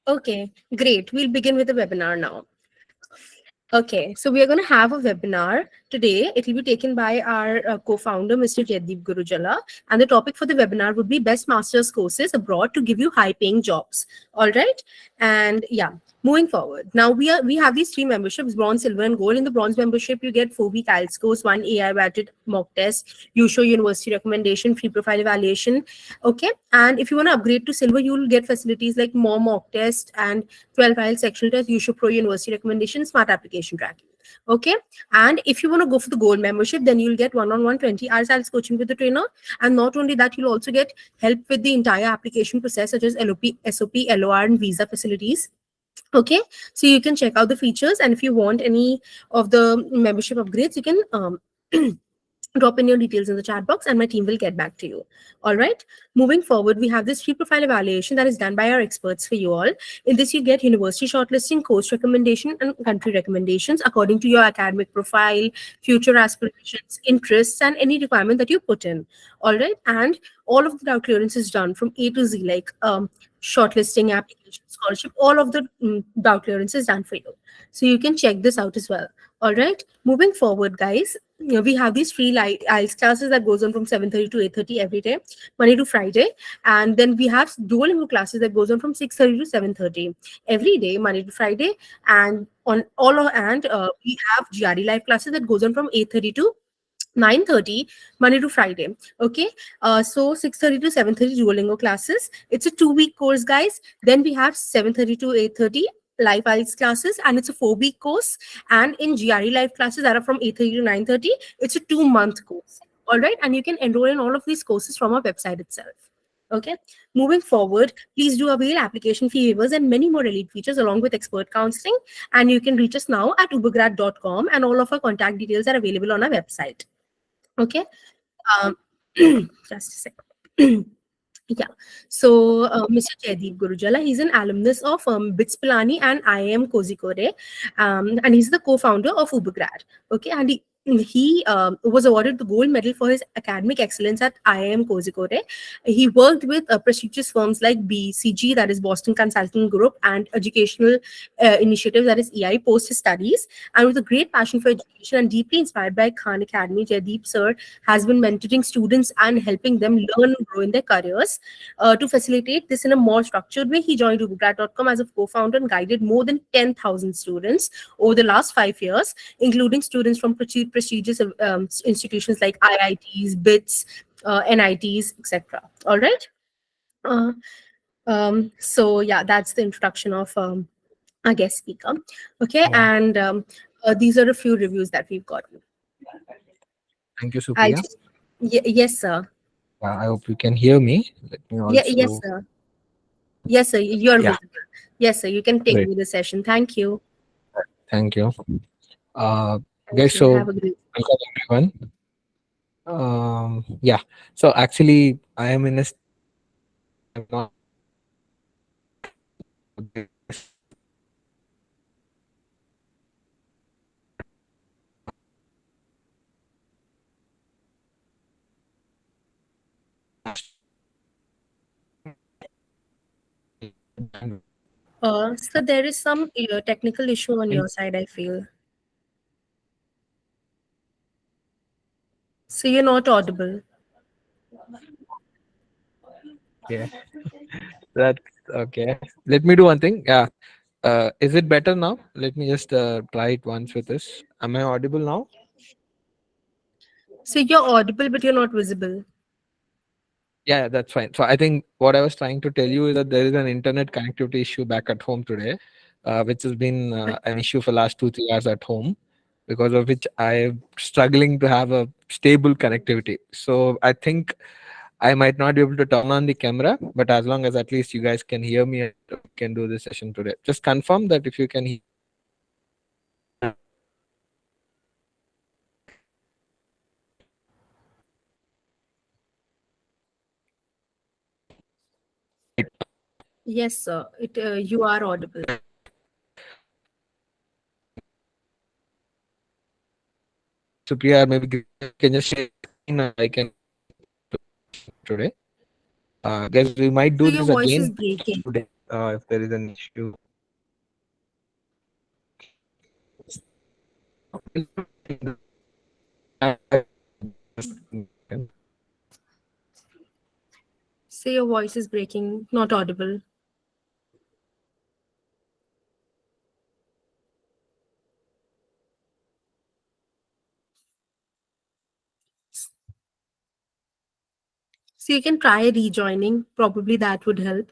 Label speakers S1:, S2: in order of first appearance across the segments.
S1: Okay, great. We'll begin with the webinar now. Okay, so we are going to have a webinar today. It will be taken by our co-founder, Mr. Jaideep Gurujala, and the topic for the webinar would be best master's courses abroad to give you high-paying jobs. All right, and yeah, moving forward. Now we have these three memberships: bronze, silver, and gold. In the bronze membership, you get 4-week IELTS course, one AI-weighted mock test, you show university recommendation, free profile evaluation. Okay, and if you want to upgrade to silver, you'll get facilities like more mock test and 12 IELTS sectional test, you show pro university recommendation, smart application tracking. Okay, and if you want to go for the gold membership, then you'll get one-on-one 20 hours IELTS coaching with the trainer, and not only that, you'll also get help with the entire application process, such as LOP, SOP, LOR, and visa facilities. Okay, so you can check out the features, and if you want any of the membership upgrades, you can drop in your details in the chat box and my team will get back to you. All right, moving forward, we have this free profile evaluation that is done by our experts for you all. In this, you get university shortlisting, course recommendation, and country recommendations according to your academic profile, future aspirations, interests, and any requirement that you put in. All right, and all of the doubt clearance is done from A to Z, like shortlisting, application, scholarship, all of the doubt clearance is done for you. So you can check this out as well. All right, moving forward, guys, we have these free IELTS classes that goes on from 7:30 to 8:30 every day, Monday to Friday, and then we have Duolingo classes that goes on from 6:30 to 7:30 every day, Monday to Friday, and on all of, and we have GRE live classes that goes on from 8:30 to 9:30 Monday to Friday. Okay, so 6:30 to 7:30 Duolingo classes. It's a 2-week course, guys. Then we have 7:30 to 8:30 live IELTS classes, and it's a 4-week course. And in GRE live classes that are from 8:30 to 9:30, it's a 2-month course. All right, and you can enroll in all of these courses from our website itself. Okay, moving forward, please do avail application fee waivers and many more elite features along with expert counseling. And you can reach us now at ubergrad.com, and all of our contact details are available on our website. Okay, um, just a second. Yeah, so Mr. Jaideep Gurujala, he's an alumnus of BITS Pilani and IIM Kozhikode, and he's the co-founder of Ubergrad. Okay, and he was awarded the gold medal for his academic excellence at IIM Kozhikode. He worked with prestigious firms like BCG, that is Boston Consulting Group, and educational initiatives, that is EI, post his studies. And with a great passion for education and deeply inspired by Khan Academy, Jaideep sir has been mentoring students and helping them learn and grow in their careers. To facilitate this in a more structured way, he joined Ubergrad.com as a co-founder and guided more than 10,000 students over the last 5 years, including students from prestigious institutions like IITs, BITS, NITs, etc. All right. Uh, so yeah, that's the introduction of our guest speaker. Okay,
S2: Yeah.
S1: and these are a few reviews that we've got.
S2: Thank you,
S1: I'll
S2: Supriya.
S1: just, yes, sir.
S2: I hope you can hear me. Let me
S1: Yeah, yes,
S2: also.
S1: sir. Yes, sir. You're
S2: Yeah,
S1: visible. Yes, sir. You can take
S2: great.
S1: me the session. Thank you.
S2: Thank you. Uh,
S1: Thank
S2: guys,
S1: you.
S2: so
S1: Have a great.
S2: welcome everyone. Yeah. So actually, I am in a. I'm not.
S1: So there is some technical issue on your side, I feel. So you're not audible.
S2: Yeah, that's okay. Let me do one thing. Yeah. Is it better now? Let me just try it once with this. Am I audible now?
S1: So you're audible, but you're not visible.
S2: Yeah, that's fine. So I think what I was trying to tell you is that there is an internet connectivity issue back at home today, which has been an issue for last 2 3 hours at home, because of which I'm struggling to have a stable connectivity. So I think I might not be able to turn on the camera, but as long as at least you guys can hear me, we can do this session today. Just confirm that if you can hear.
S1: Yes, sir. You are audible.
S2: Supriya, maybe can just share screen and I can today. Guys, we might
S1: So
S2: do
S1: your
S2: this
S1: voice is
S2: again
S1: breaking.
S2: today. if there is an issue.
S1: Say your voice is breaking, not audible. So you can try rejoining. Probably that would help.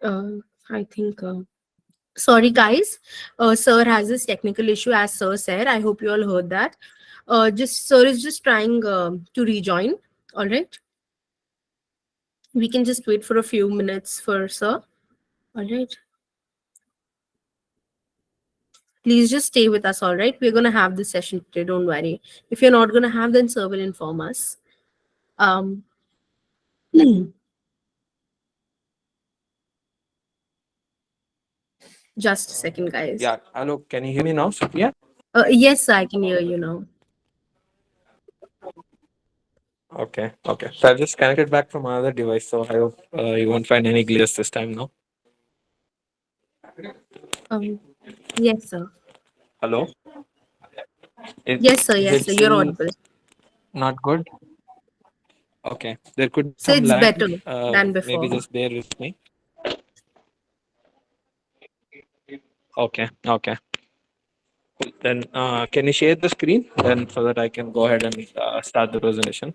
S1: Uh, I think. Sorry, guys. Sir has this technical issue, as Sir said. I hope you all heard that. Just Sir is just trying to rejoin. All right. We can just wait for a few minutes for Sir. All right. Please just stay with us. All right. We're gonna have this session today. Don't worry. If you're not gonna have, then Sir will inform us. Um. Just a second, guys.
S2: Yeah. Hello. Can you hear me now, Sophia?
S1: Yes, I can hear you now.
S2: Okay. Okay. So I've just connected back from another device, so I hope you won't find any glitches this time now.
S1: Um. Yes, sir.
S2: Hello. Is,
S1: Yes, sir.
S2: is
S1: Yes,
S2: it
S1: sir. You're
S2: still
S1: audible.
S2: not good? Okay. There could be
S1: So
S2: some
S1: it's
S2: lag.
S1: better than
S2: Maybe
S1: before.
S2: just bear with me. Okay. Okay. Cool. Then can you share the screen then so that I can go ahead and start the presentation?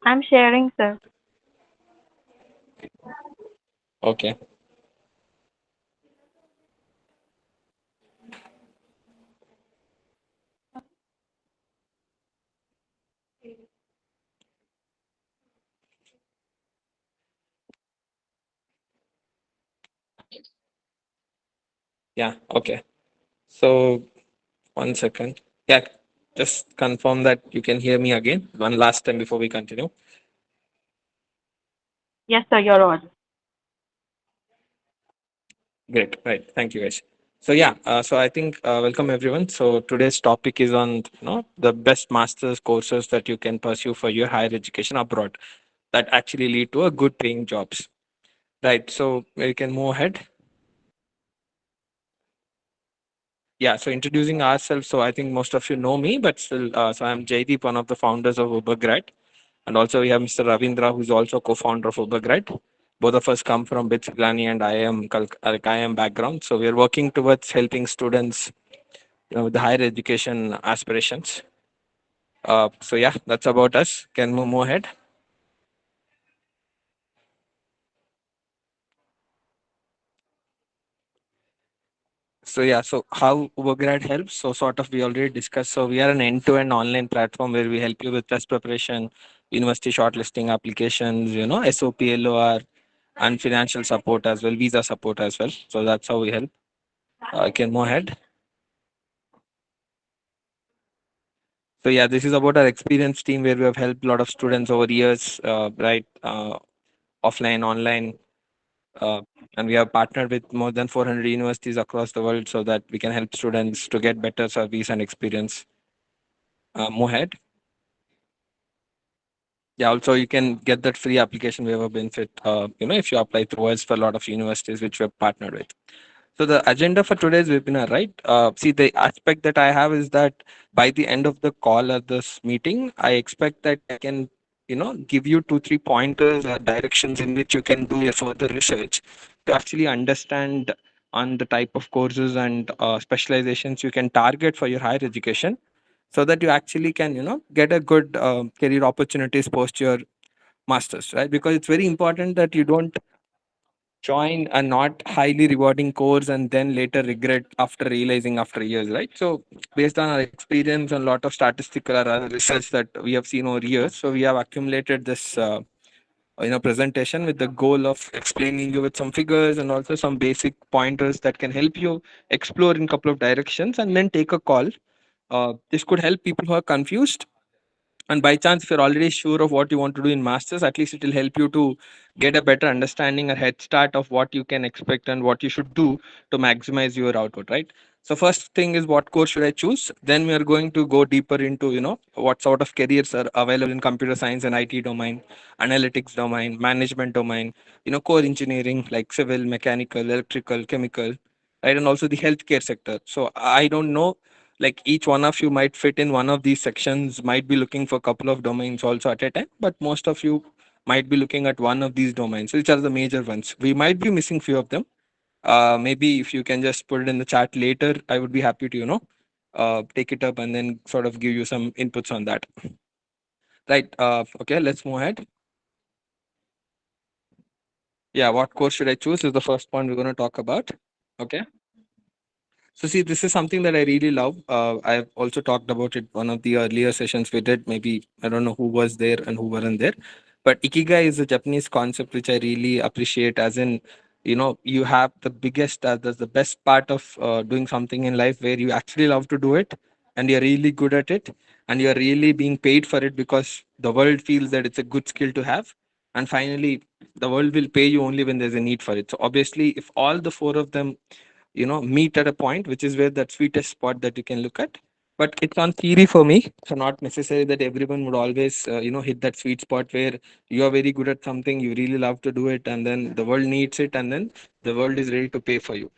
S3: I'm sharing, sir.
S2: Okay. Yeah. Okay. So 1 second. Yeah. Just confirm that you can hear me again one last time before we continue.
S3: Yes, sir, you're on.
S2: Great. Right. Thank you, guys. So yeah, so I think welcome everyone. So today's topic is on the best masters courses that you can pursue for your higher education abroad that actually lead to a good paying jobs. Right. So we can move ahead. Yeah. So introducing ourselves. So I think most of you know me, but still, so I'm Jaideep, one of the founders of Ubergrad, and also we have Mr. Ravindra, who's also co-founder of Ubergrad. Both of us come from BITS Pilani and IIM background. So we are working towards helping students with the higher education aspirations. So yeah, that's about us. Can we move ahead? So yeah, so how Ubergrad helps? So sort of we already discussed. So we are an end-to-end online platform where we help you with test preparation, university shortlisting applications, SOP, LOR, and financial support as well, visa support as well. So that's how we help. Can move ahead. So yeah, this is about our experienced team where we have helped a lot of students over years, right? Offline, online, uh, and we have partnered with more than 400 universities across the world so that we can help students to get better service and experience. Mohed. Yeah, also you can get that free application waiver benefit, if you apply through us for a lot of universities which we have partnered with. So the agenda for today's webinar, right? See, the aspect that I have is that by the end of the call or this meeting, I expect that I can, give you 2, 3 pointers or directions in which you can do your further research to actually understand on the type of courses and specializations you can target for your higher education, so that you actually can, get a good career opportunities post your masters, right? Because it's very important that you don't join a not highly rewarding course and then later regret after realizing after years, right? So based on our experience and a lot of statistical or other research that we have seen over years, so we have accumulated this presentation with the goal of explaining you with some figures and also some basic pointers that can help you explore in a couple of directions and then take a call. This could help people who are confused, and by chance if you're already sure of what you want to do in masters, at least it will help you to get a better understanding, a head start of what you can expect and what you should do to maximize your output, right? So first thing is, what course should I choose? Then we are going to go deeper into what sort of careers are available in computer science and IT domain, analytics domain, management domain, core engineering like civil, mechanical, electrical, chemical, right? And also the healthcare sector. So I don't know, like each one of you might fit in one of these sections, might be looking for a couple of domains also at a time, but most of you might be looking at one of these domains, which are the major ones. We might be missing few of them. Maybe if you can just put it in the chat later, I would be happy to take it up and then sort of give you some inputs on that. Right. Okay, let's move ahead. Yeah, what course should I choose is the first point we're going to talk about. Okay. So see, this is something that I really love. I've also talked about it one of the earlier sessions we did. Maybe I don't know who was there and who weren't there, but ikigai is a Japanese concept which I really appreciate. As in, you have the biggest, the best part of doing something in life where you actually love to do it, and you're really good at it, and you're really being paid for it because the world feels that it's a good skill to have. And finally, the world will pay you only when there's a need for it. So obviously, if all the four of them meet at a point, which is where that sweetest spot that you can look at. But it's on theory for me, so not necessary that everyone would always hit that sweet spot where you are very good at something, you really love to do it, and then the world needs it, and then the world is ready to pay for you,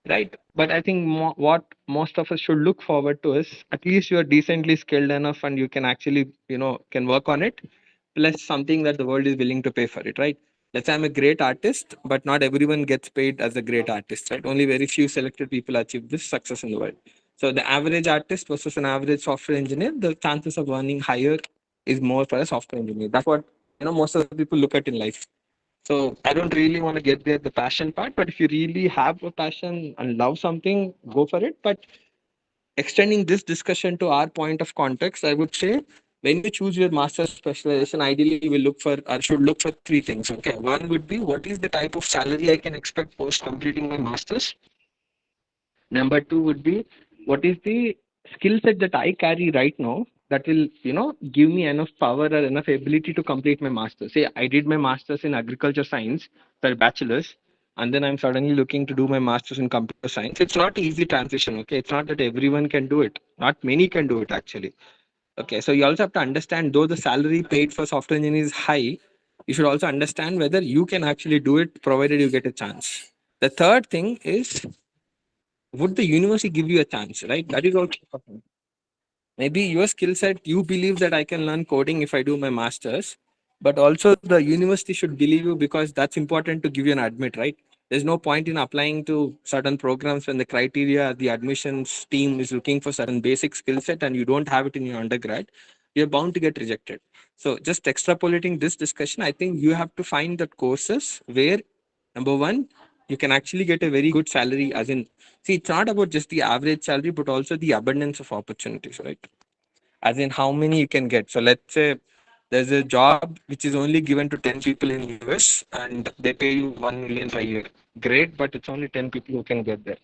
S2: right? But I think what most of us should look forward to is, at least you are decently skilled enough and you can actually can work on it, plus something that the world is willing to pay for it, right? Let's say I'm a great artist, but not everyone gets paid as a great artist, right? Only very few selected people achieve this success in the world. So the average artist versus an average software engineer, the chances of earning higher is more for a software engineer. That's what most of the people look at in life. So I don't really want to get there, the passion part, but if you really have a passion and love something, go for it. But extending this discussion to our point of context, I would say when you choose your master's specialization, ideally you will look for or should look for three things. Okay. One would be, what is the type of salary I can expect post completing my master's? Number two would be, what is the skill set that I carry right now that will, give me enough power or enough ability to complete my master's. Say I did my master's in agriculture science for bachelor's, and then I'm suddenly looking to do my master's in computer science. It's not easy transition. Okay. It's not that everyone can do it. Not many can do it actually. Okay. So you also have to understand, though the salary paid for software engineering is high, you should also understand whether you can actually do it provided you get a chance. The third thing is, would the university give you a chance, right? That is also important. Maybe your skill set, you believe that I can learn coding if I do my masters, but also the university should believe you, because that's important to give you an admit, right? There's no point in applying to certain programs when the criteria the admissions team is looking for certain basic skill set and you don't have it in your undergrad. You're bound to get rejected. So just extrapolating this discussion, I think you have to find that courses where, number one, you can actually get a very good salary. As in, see, it's not about just the average salary, but also the abundance of opportunities, right? As in how many you can get. So let's say there's a job which is only given to 10 people in US and they pay you 1 million per year. Great, but it's only 10 people who can get there.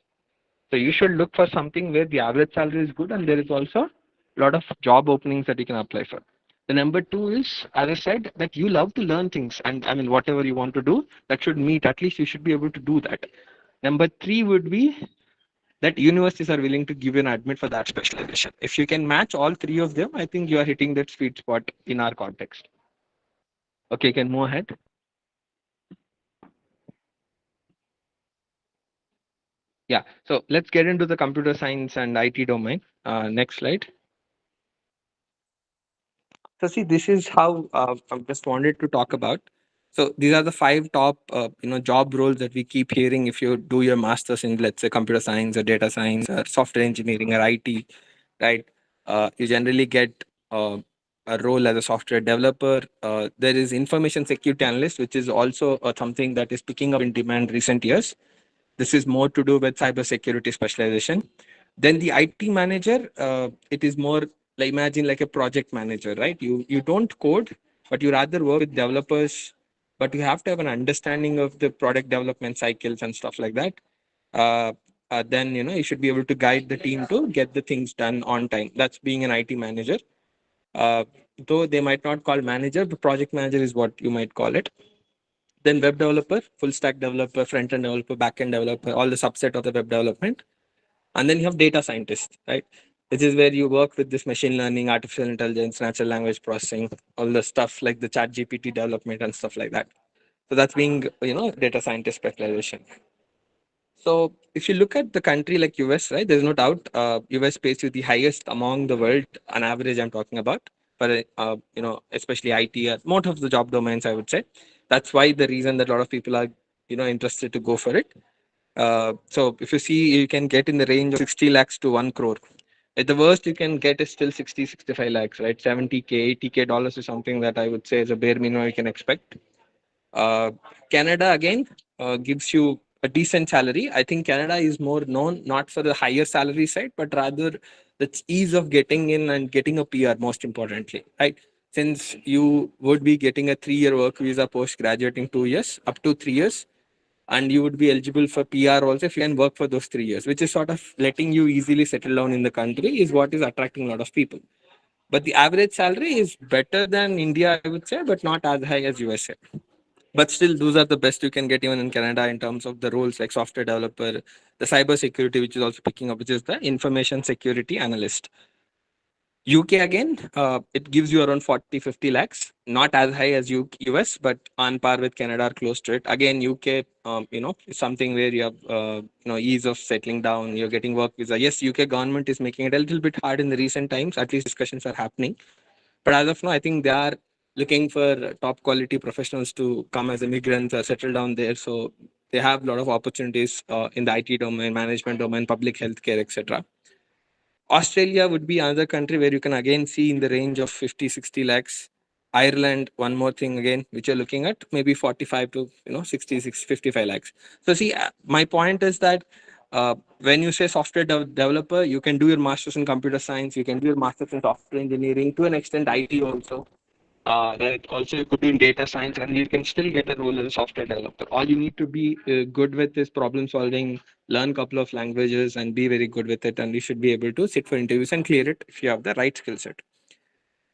S2: So you should look for something where the average salary is good and there is also a lot of job openings that you can apply for. The number two is, as I said, that you love to learn things, and I mean whatever you want to do, that should meet. At least you should be able to do that. Number three would be that universities are willing to give you an admit for that specialization. If you can match all three of them, I think you are hitting that sweet spot in our context. Okay, can move ahead. Yeah, so let's get into the computer science and IT domain. Next slide. So see, this is how I just wanted to talk about. So these are the five top, job roles that we keep hearing if you do your masters in, let's say, computer science or data science or software engineering or IT, right? You generally get a role as a software developer. There is information security analyst, which is also something that is picking up in demand recent years. This is more to do with cybersecurity specialization. Then the IT manager, it is more like, imagine like a project manager, right? You don't code, but you rather work with developers but you have to have an understanding of the product development cycles and stuff like that. Uh, then you should be able to guide the team to get the things done on time. That's being an IT manager. Uh, though they might not call manager, but project manager is what you might call it. Then web developer, full stack developer, front end developer, back end developer, all the subset of the web development. And then you have data scientist, right? Which is where you work with this machine learning, artificial intelligence, natural language processing, all the stuff like the chat GPT development and stuff like that. So that's being, data scientist specialization. So if you look at the country like US, right, there's no doubt US pays you the highest among the world on average. I'm talking about for especially IT, most of the job domains, I would say. That's why the reason that a lot of people are interested to go for it. So if you see, you can get in the range of 60 lakhs to 1 crore. At the worst, you can get is still 60, 65 lakhs, right? 70K, 80K dollars is something that I would say is a bare minimum you can expect. Uh, Canada again gives you a decent salary. I think Canada is more known not for the higher salary side, but rather the ease of getting in and getting a PR, most importantly, right? Since you would be getting a 3-year work visa post graduating 2 years, up to 3 years, and you would be eligible for PR also if you can work for those 3 years, which is sort of letting you easily settle down in the country, is what is attracting a lot of people. But the average salary is better than India, I would say, but not as high as USA. But still, those are the best you can get even in Canada in terms of the roles like software developer, the cyber security, which is also picking up, which is the information security analyst. UK again, it gives you around 40, 50 lakhs, not as high as US, but on par with Canada or close to it. Again, UK, is something where you have, ease of settling down, you're getting work visa. Yes, UK government is making it a little bit hard in the recent times, at least discussions are happening. But as of now, I think they are looking for top quality professionals to come as immigrants or settle down there. So they have a lot of opportunities in the IT domain, management domain, public healthcare, etc. Australia would be another country where you can again see in the range of 50, 60 lakhs. Ireland, one more thing again, which you're looking at, maybe 45 to 66, 55 lakhs. So see, my point is that when you say software developer, you can do your master's in computer science, you can do your master's in software engineering, to an extent IT also. Then also you could do in data science, and you can still get a role as a software developer. All you need to be good with is problem solving, learn a couple of languages, and be very good with it. And you should be able to sit for interviews and clear it if you have the right skill set.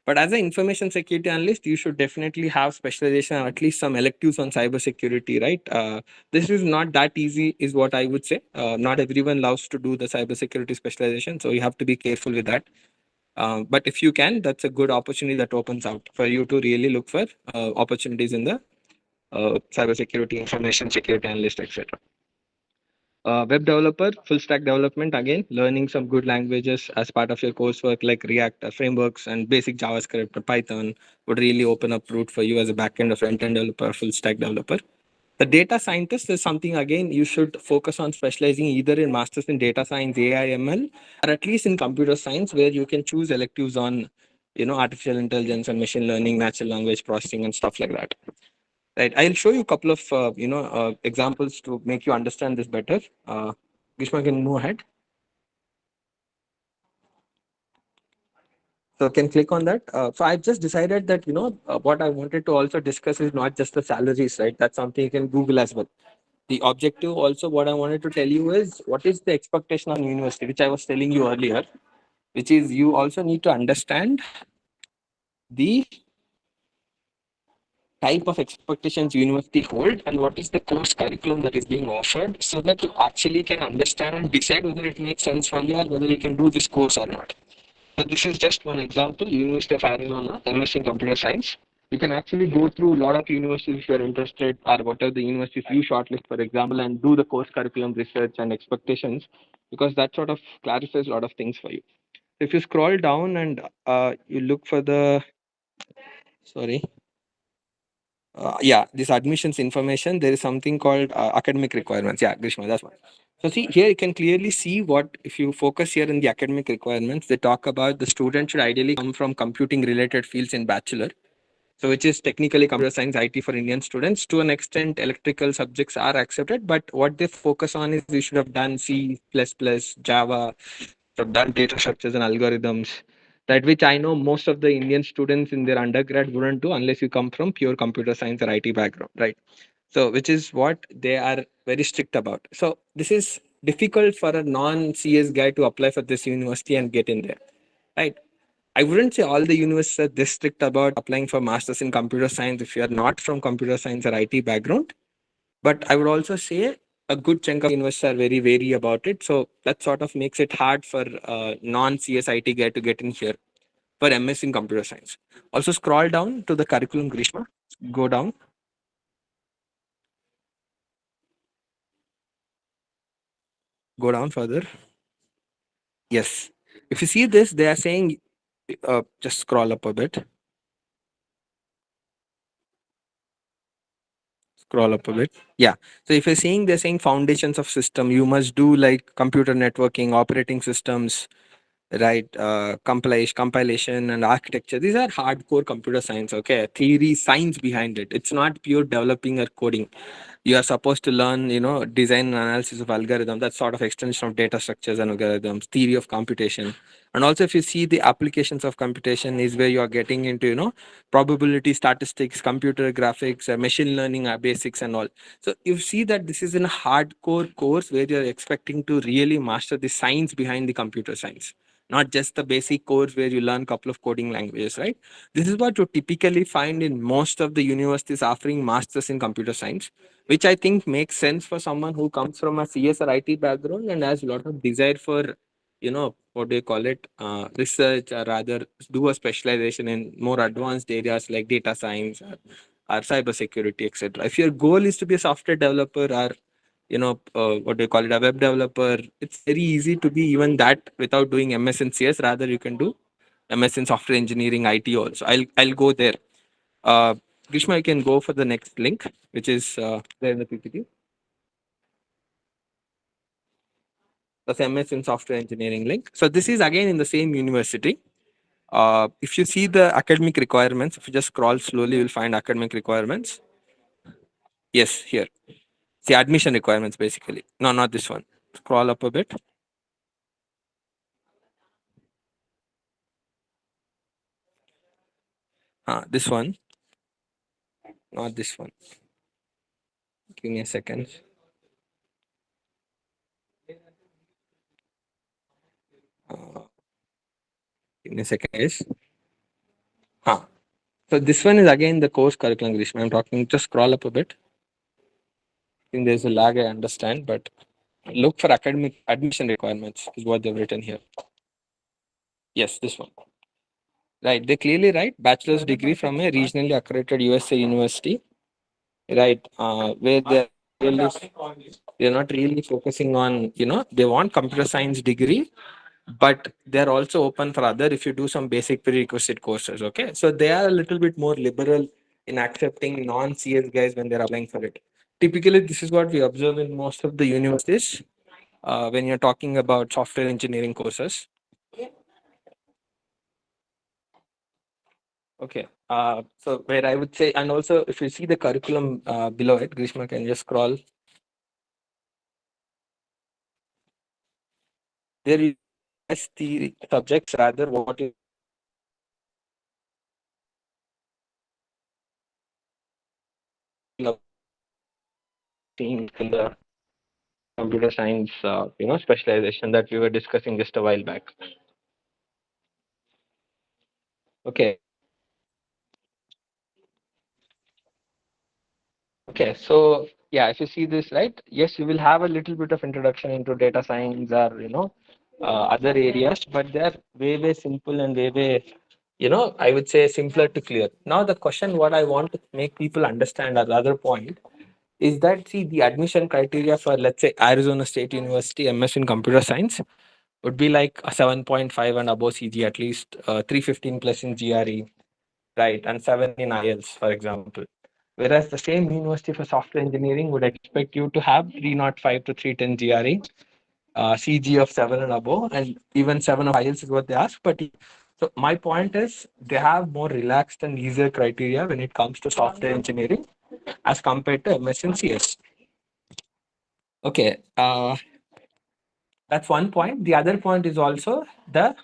S2: But as an information security analyst, you should definitely have specialization or at least some electives on cyber security, right? This is not that easy, is what I would say. Not everyone loves to do the cyber security specialization, so you have to be careful with that. But if you can, that's a good opportunity that opens out for you to really look for opportunities in the cybersecurity, information security analyst, etc. Web developer, full stack development, again, learning some good languages as part of your coursework like React frameworks and basic JavaScript or Python would really open up route for you as a backend or front end developer, full stack developer. The data scientist is something, again, you should focus on specializing either in masters in data science, AI, ML, or at least in computer science, where you can choose electives on, artificial intelligence and machine learning, natural language processing, and stuff like that. Right. I'll show you a couple of, examples to make you understand this better. Grishma, can move ahead. So can click on that. So I've just decided that, what I wanted to also discuss is not just the salaries, right? That's something you can Google as well. The objective also, what I wanted to tell you is what is the expectation on university, which I was telling you earlier, which is you also need to understand the type of expectations university hold and what is the course curriculum that is being offered, so that you actually can understand and decide whether it makes sense for you or whether you can do this course or not. So this is just one example, University of Arizona, MSc in Computer Science. You can actually go through a lot of universities if you're interested, or whatever the universities you shortlist, for example, and do the course curriculum research and expectations, because that sort of clarifies a lot of things for you. If you scroll down and you look for the, sorry, this admissions information, there is something called academic requirements. Yeah, Grishma, that's one. So see, here you can clearly see what, if you focus here in the academic requirements, they talk about the student should ideally come from computing related fields in bachelor. So which is technically computer science, IT for Indian students. To an extent, electrical subjects are accepted, but what they focus on is you should have done C++, Java, have done data structures and algorithms, That which I know most of the Indian students in their undergrad wouldn't do unless you come from pure computer science or IT background, right? So which is what they are very strict about. So this is difficult for a non-CS guy to apply for this university and get in there, right? I wouldn't say all the universities are this strict about applying for masters in computer science if you are not from computer science or IT background. But I would also say a good chunk of universities are very wary about it. So that sort of makes it hard for non-CSIT guy to get in here for MS in computer science. Also scroll down to the curriculum, Grishma. Go down. Go down further. Yes. If you see this, they are saying, just scroll up a bit. Scroll up a bit. Yeah. So if you're seeing, they're saying foundations of system, you must do like computer networking, operating systems, right? Compilation and architecture. These are hardcore computer science. Okay. Theory, science behind it. It's not pure developing or coding. You are supposed to learn, design and analysis of algorithm. That's sort of extension of data structures and algorithms, theory of computation. And also if you see the applications of computation is where you are getting into, probability statistics, computer graphics, machine learning basics and all. So you see that this is in a hardcore course where you're expecting to really master the science behind the computer science, not just the basic course where you learn a couple of coding languages, right? This is what you typically find in most of the universities offering masters in computer science, which I think makes sense for someone who comes from a CS or IT background and has a lot of desire for, what do you call it, research, or rather do a specialization in more advanced areas like data science or cyber security, etc. If your goal is to be a software developer or, what do you call it, a web developer, it's very easy to be even that without doing MS in CS. Rather, you can do MS in software engineering, IT also. I'll go there. Uh, Grishma, you can go for the next link, which is there in the PPT. The MS in software engineering link. So this is again in the same university. If you see the academic requirements, if you just scroll slowly, you'll find academic requirements. Yes, here. See admission requirements basically. No, not this one. Scroll up a bit. This one, not this one. Give me a second. Uh, Give me a second, guys. So this one is again the course curriculum, Grishma. I'm talking, just scroll up a bit. I think there's a lag, I understand, but look for academic admission requirements is what they've written here. Yes, this one. Right. They clearly write bachelor's degree from a regionally accredited USA university, right? Where they're not really focusing on, they want computer science degree, but they're also open for other if you do some basic prerequisite courses. Okay. So they are a little bit more liberal in accepting non-CS guys when they're applying for it. Typically, this is what we observe in most of the universities when you're talking about software engineering courses. Okay. So where I would say, and also if you see the curriculum below it, Grishma can just scroll. There is the subjects rather what is seen in the computer science, specialization that we were discussing just a while back. Okay. Okay. So yeah, if you see this, right, yes, you will have a little bit of introduction into data science or, other areas, but they're way, way simple and way, way, I would say simpler to clear. Now, the question what I want to make people understand at the other point is that, see, the admission criteria for, let's say, Arizona State University MS in computer science would be like a 7.5 and above CG, at least 315 plus in GRE, right, and 7 in IELTS, for example. Whereas the same university for software engineering would expect you to have 305 to 310 GRE, CG of 7 and above, and even 7 of IELTS is what they ask. But so my point is they have more relaxed and easier criteria when it comes to software engineering as compared to MS and CS. Okay, that's one point. The other point is also the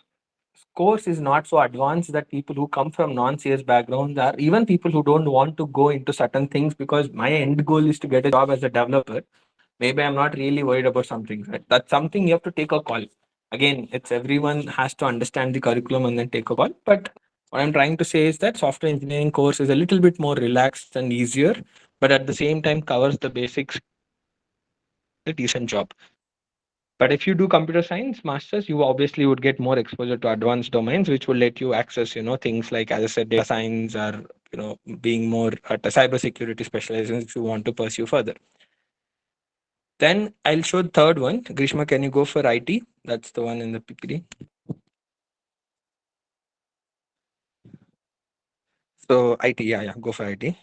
S2: course is not so advanced that people who come from non-CS backgrounds, or even people who don't want to go into certain things, because my end goal is to get a job as a developer. Maybe I'm not really worried about something. Right? That's something you have to take a call. Again, it's everyone has to understand the curriculum and then take a call. But what I'm trying to say is that software engineering course is a little bit more relaxed and easier, but at the same time covers the basics, a decent job. But if you do computer science masters, you obviously would get more exposure to advanced domains, which will let you access, things like, as I said, data science, or being more at a cybersecurity specialization if you want to pursue further. Then I'll show the third one. Grishma, can you go for IT? That's the one in the PPT. So IT, yeah, go for IT.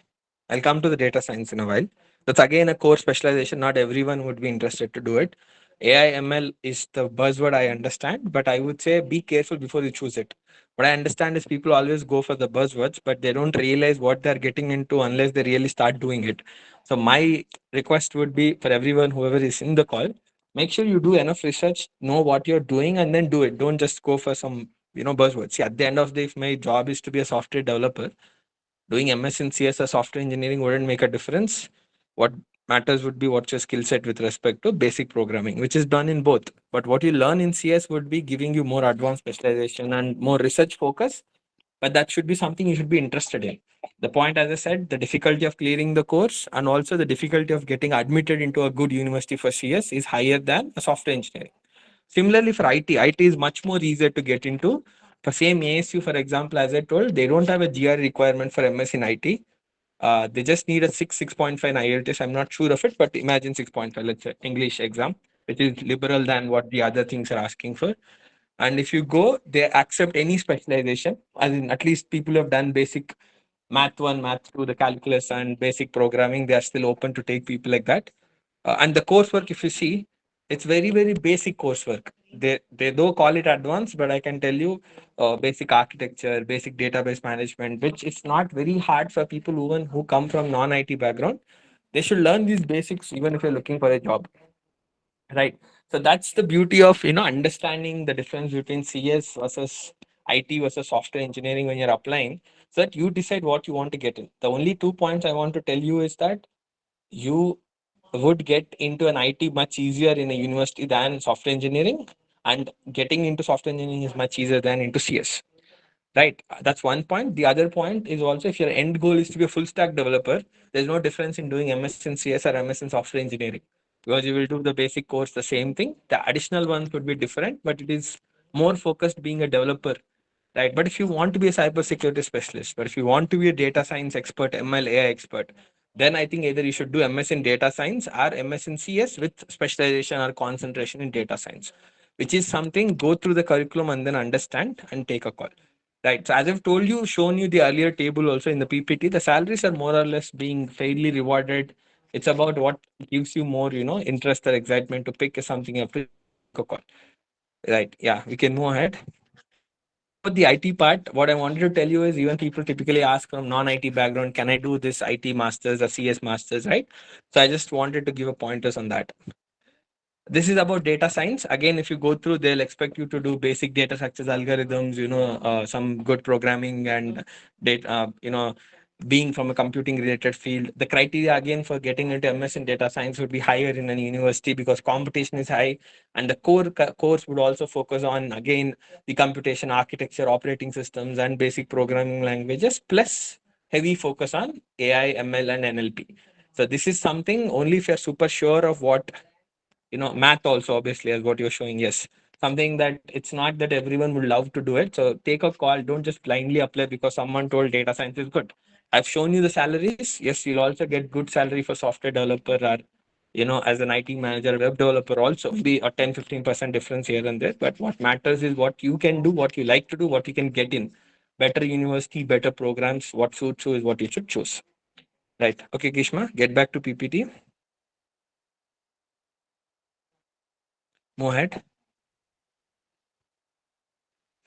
S2: I'll come to the data science in a while. That's again a core specialization. Not everyone would be interested to do it. AI ML is the buzzword, I understand, but I would say be careful before you choose it. What I understand is people always go for the buzzwords, but they don't realize what they're getting into unless they really start doing it. So my request would be for everyone, whoever is in the call, make sure you do enough research, know what you're doing, and then do it. Don't just go for some buzzwords. See, at the end of the day, if my job is to be a software developer, doing MS in CS or software engineering wouldn't make a difference. What matters would be what's your skill set with respect to basic programming, which is done in both. But what you learn in CS would be giving you more advanced specialization and more research focus. But that should be something you should be interested in. The point, as I said, the difficulty of clearing the course and also the difficulty of getting admitted into a good university for CS is higher than a software engineering. Similarly, for IT is much more easier to get into. For same ASU, for example, as I told, they don't have a GR requirement for MS in IT. They just need a 6.5 in IELTS. I'm not sure of it, but imagine 6.5, let's say English exam, which is liberal than what the other things are asking for. And if you go, they accept any specialization, as in at least people who have done basic math 1, math 2, the calculus and basic programming, they are still open to take people like that. And the coursework, if you see, it's very, very basic coursework. They do call it advanced, but I can tell you basic architecture, basic database management, which is not very hard for people even who come from non-IT background. They should learn these basics even if you're looking for a job, right? So that's the beauty of understanding the difference between CS versus IT versus software engineering when you're applying, so that you decide what you want to get in. The only 2 points I want to tell you is that you would get into an IT much easier in a university than software engineering, and getting into software engineering is much easier than into CS. Right. That's one point. The other point is also, if your end goal is to be a full stack developer, there's no difference in doing MS in CS or MS in software engineering, because you will do the basic course the same thing. The additional ones could be different, but it is more focused being a developer. Right. But if you want to be a cybersecurity specialist, but if you want to be a data science expert, ML AI expert, then I think either you should do MS in data science or MS in CS with specialization or concentration in data science, which is something go through the curriculum and then understand and take a call. Right. So as I've told you, shown you the earlier table also in the PPT, the salaries are more or less being fairly rewarded. It's about what gives you more, interest or excitement to pick something you have to take a call. Right. Yeah, we can move ahead. Talking about the IT part, what I wanted to tell you is, even people typically ask from non-IT background, can I do this IT masters or CS masters, right? So I just wanted to give a pointers on that. This is about data science. Again, if you go through, they'll expect you to do basic data structures, algorithms, some good programming and data, being from a computing related field. The criteria again for getting into MS in data science would be higher in a university because competition is high, and the course would also focus on, again, the computation architecture, operating systems, and basic programming languages, plus heavy focus on AI, ML, and NLP. So this is something only if you're super sure of what, math also, obviously, as what you're showing. Yes, something that it's not that everyone would love to do it. So take a call. Don't just blindly apply because someone told data science is good. I've shown you the salaries. Yes, you'll also get good salary for software developer, or as an IT manager, web developer also be a 10-15% difference here and there. But what matters is what you can do, what you like to do, what you can get in. Better university, better programs, what suits you is what you should choose. Right. Okay, Kishma, get back to PPT. Move ahead.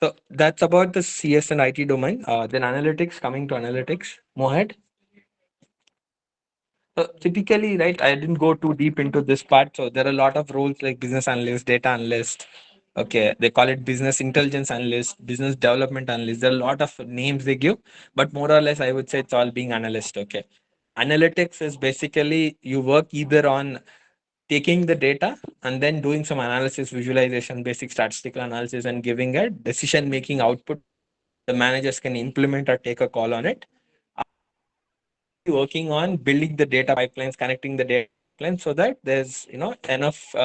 S2: So that's about the CS and IT domain. Then analytics, coming to analytics. Mohit. So typically, right, I didn't go too deep into this part. So there are a lot of roles like business analyst, data analyst, Okay, they call it business intelligence analyst, business development analyst. There are a lot of names they give, but more or less, I would say it's all being analyst. Okay, analytics is basically you work either on taking the data and then doing some analysis, visualization, basic statistical analysis, and giving a decision making output so that the managers can implement or take a call on it. Basically working on building the data pipelines, connecting the data pipelines so that there's enough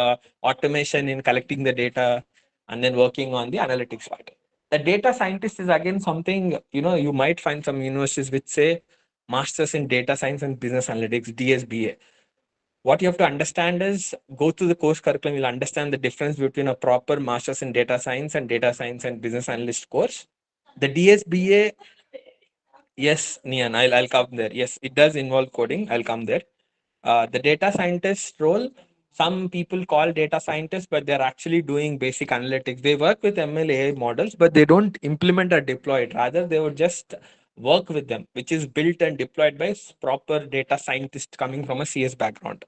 S2: automation in collecting the data and then working on the analytics part. The data scientist is again something you might find some universities which say masters in data science and business analytics, DSBA. What you have to understand is go through the course curriculum, you'll understand the difference between a proper masters in data science and business analyst course. The DSBA, yes, Nian, I'll come there. Yes, it does involve coding. I'll come there. The data scientist role, some people call data scientists, but they're actually doing basic analytics. They work with ML models, but they don't implement or deploy it. Rather, they would just work with them, which is built and deployed by proper data scientists coming from a CS background.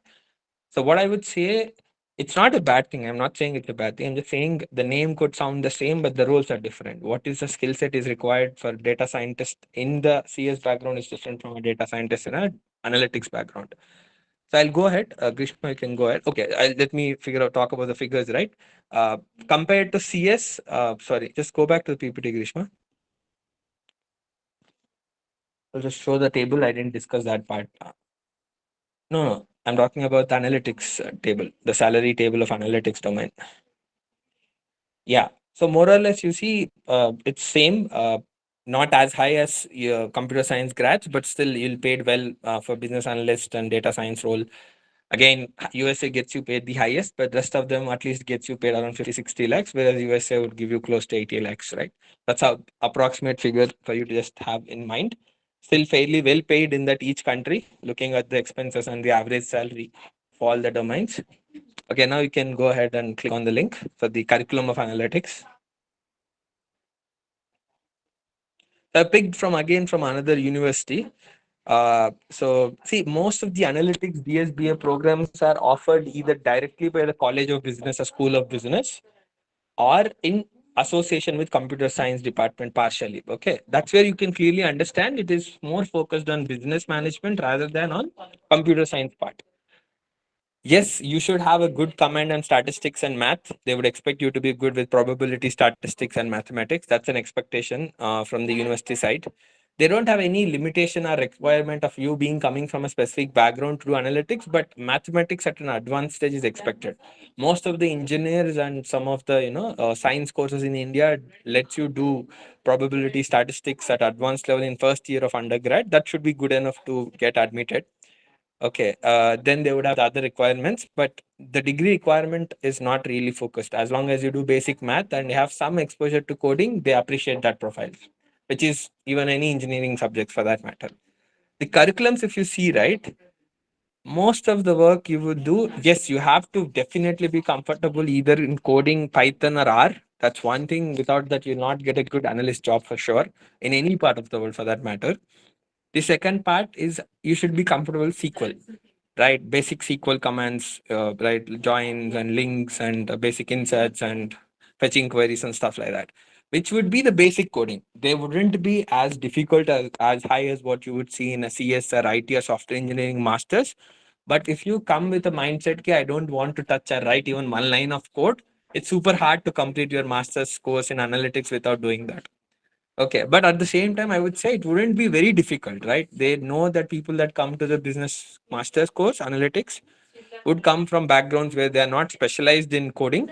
S2: So what I would say, it's not a bad thing. I'm not saying it's a bad thing. I'm just saying the name could sound the same, but the roles are different. What is the skill set is required for data scientist in the CS background is different from a data scientist in a analytics background. So I'll go ahead. Grishma, you can go ahead. Okay, let me talk about the figures, right? Compared to CS, sorry, just go back to the PPT, Grishma. I'll just show the table. I didn't discuss that part. No, I'm talking about the analytics table, the salary table of analytics domain. Yeah. So more or less, you see, it's same. Not as high as your computer science grads, but still you'll paid well for business analyst and data science role. Again, USA gets you paid the highest, but rest of them at least gets you paid around 50, 60 lakhs, whereas USA would give you close to 80 lakhs, right? That's how approximate figure for you to just have in mind. Still fairly well paid in that each country, looking at the expenses and the average salary for all the domains. Okay, now you can go ahead and click on the link for the curriculum of analytics. I picked from another university. So see, most of the analytics DSBA programs are offered either directly by the College of Business or School of Business or in association with computer science department partially. Okay, that's where you can clearly understand it is more focused on business management rather than on computer science part. Yes, you should have a good command on statistics and math. They would expect you to be good with probability, statistics, and mathematics. That's an expectation from the university side. They don't have any limitation or requirement of you being coming from a specific background to do analytics, but mathematics at an advanced stage is expected. Most of the engineers and some of the science courses in India lets you do probability, statistics at advanced level in first year of undergrad. That should be good enough to get admitted. Okay, then they would have the other requirements, but the degree requirement is not really focused. As long as you do basic math and you have some exposure to coding, they appreciate that profile, which is even any engineering subjects for that matter. The curriculums, if you see, right, most of the work you would do, yes, you have to definitely be comfortable either in coding Python or R. That's one thing. Without that, you'll not get a good analyst job for sure in any part of the world for that matter. The second part is you should be comfortable with SQL, right? Basic SQL commands, right? Joins and links and basic inserts and fetching queries and stuff like that, which would be the basic coding. They wouldn't be as difficult as high as what you would see in a CS or IT or software engineering masters. But if you come with a mindset, okay, I don't want to touch or write even one line of code, it's super hard to complete your master's course in analytics without doing that. Okay, but at the same time, I would say it wouldn't be very difficult, right? They know that people that come to the business master's course, analytics, would come from backgrounds where they are not specialized in coding.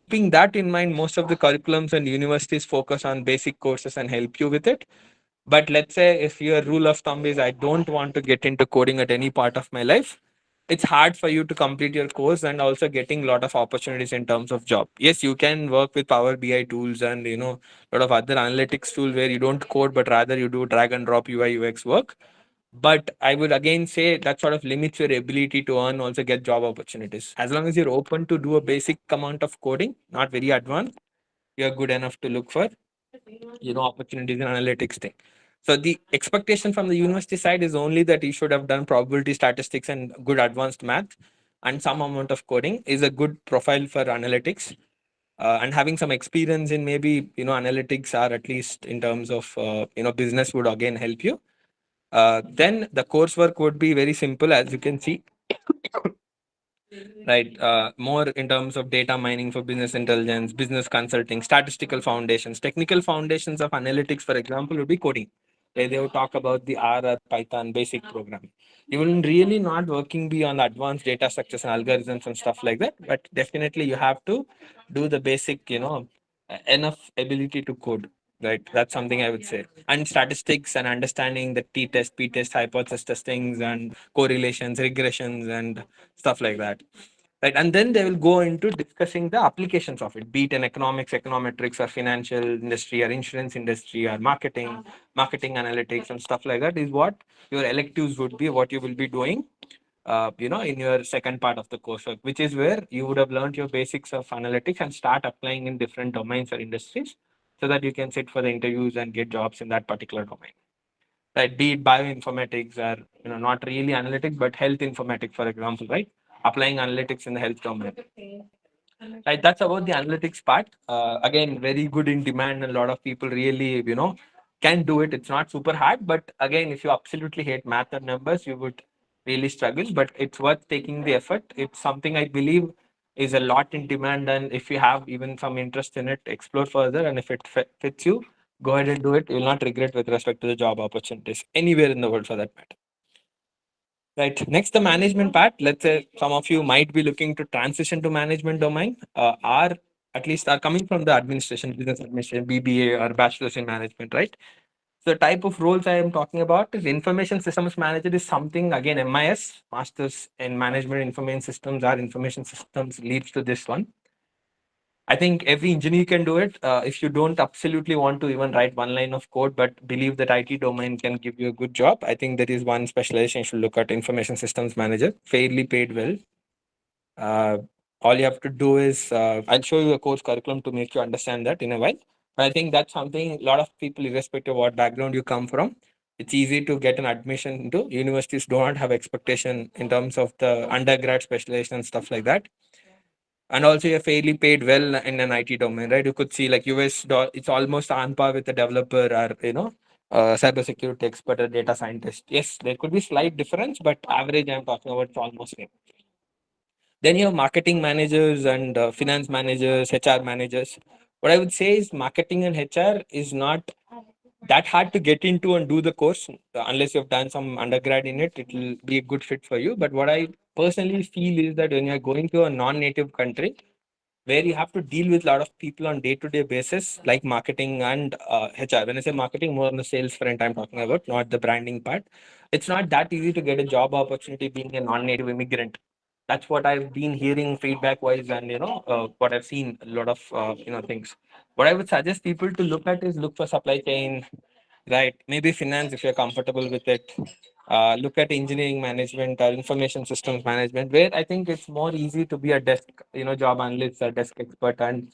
S2: Keeping that in mind, most of the curriculums and universities focus on basic courses and help you with it. But let's say if your rule of thumb is I don't want to get into coding at any part of my life, it's hard for you to complete your course and also getting a lot of opportunities in terms of job. Yes, you can work with Power BI tools and a lot of other analytics tools where you don't code, but rather you do drag and drop UI UX work. But I would again say that sort of limits your ability to earn, also get job opportunities. As long as you're open to do a basic amount of coding, not very advanced, you're good enough to look for opportunities in analytics thing. So the expectation from the university side is only that you should have done probability statistics and good advanced math and some amount of coding is a good profile for analytics. and having some experience in maybe analytics, or at least in terms of business, would again help you. Then the coursework would be very simple, as you can see, right? More in terms of data mining for business intelligence, business consulting, statistical foundations, technical foundations of analytics, for example, would be coding. They would talk about the R or Python basic programming. You will really not working beyond advanced data structures and algorithms and stuff like that, but definitely you have to do the basic, enough ability to code. Right, that's something I would say. And statistics and understanding the t-test, p-test, hypothesis testings, and correlations, regressions, and stuff like that. Right, and then they will go into discussing the applications of it, be it in economics, econometrics, or financial industry, or insurance industry, or marketing analytics, and stuff like that. Is what your electives would be, what you will be doing in your second part of the coursework, which is where you would have learned your basics of analytics and start applying in different domains or industries, so that you can sit for the interviews and get jobs in that particular domain. Right, be it bioinformatics, or not really analytics, but health informatics, for example, right? Applying analytics in the health domain. Right, that's about the analytics part. Again, very good in demand, and a lot of people really can do it. It's not super hard, but again, if you absolutely hate math and numbers, you would really struggle, but it's worth taking the effort. It's something I believe is a lot in demand, and if you have even some interest in it, explore further, and if it fits you, go ahead and do it. You'll not regret with respect to the job opportunities anywhere in the world, for that matter. Right. Next, the management part. Let's say some of you might be looking to transition to management domain, or at least are coming from the administration, business administration, BBA, or bachelor's in management, right? So the type of roles I am talking about is information systems manager is something, again, MIS, masters in management information systems, or information systems leads to this one. I think every engineer can do it. If you don't absolutely want to even write one line of code, but believe that IT domain can give you a good job, I think there is one specialization you should look at: information systems manager, fairly paid well. Uh, all you have to do is, I'll show you a course curriculum to make you understand that in a while. But I think that's something a lot of people, irrespective of what background you come from, it's easy to get an admission into. Universities do not have expectation in terms of the undergrad specialization and stuff like that. And also you're fairly paid well in an IT domain, right? You could see like it's almost on par with a developer, or cybersecurity expert or data scientist. Yes, there could be slight difference, but average I'm talking about, it's almost same. Then you have marketing managers and finance managers, HR managers. What I would say is marketing and HR is not that hard to get into and do the course, unless you've done some undergrad in it. It will be a good fit for you. But what I personally feel is that when you're going to a non-native country, where you have to deal with a lot of people on day-to-day basis, like marketing and HR. When I say marketing, more on the sales front I'm talking about, not the branding part. It's not that easy to get a job opportunity being a non-native immigrant. That's what I've been hearing feedback wise, and what I've seen a lot of things. What I would suggest people to look at is look for supply chain, right? Maybe finance if you're comfortable with it. Look at engineering management or information systems management, where I think it's more easy to be a desk, job analyst or desk expert, and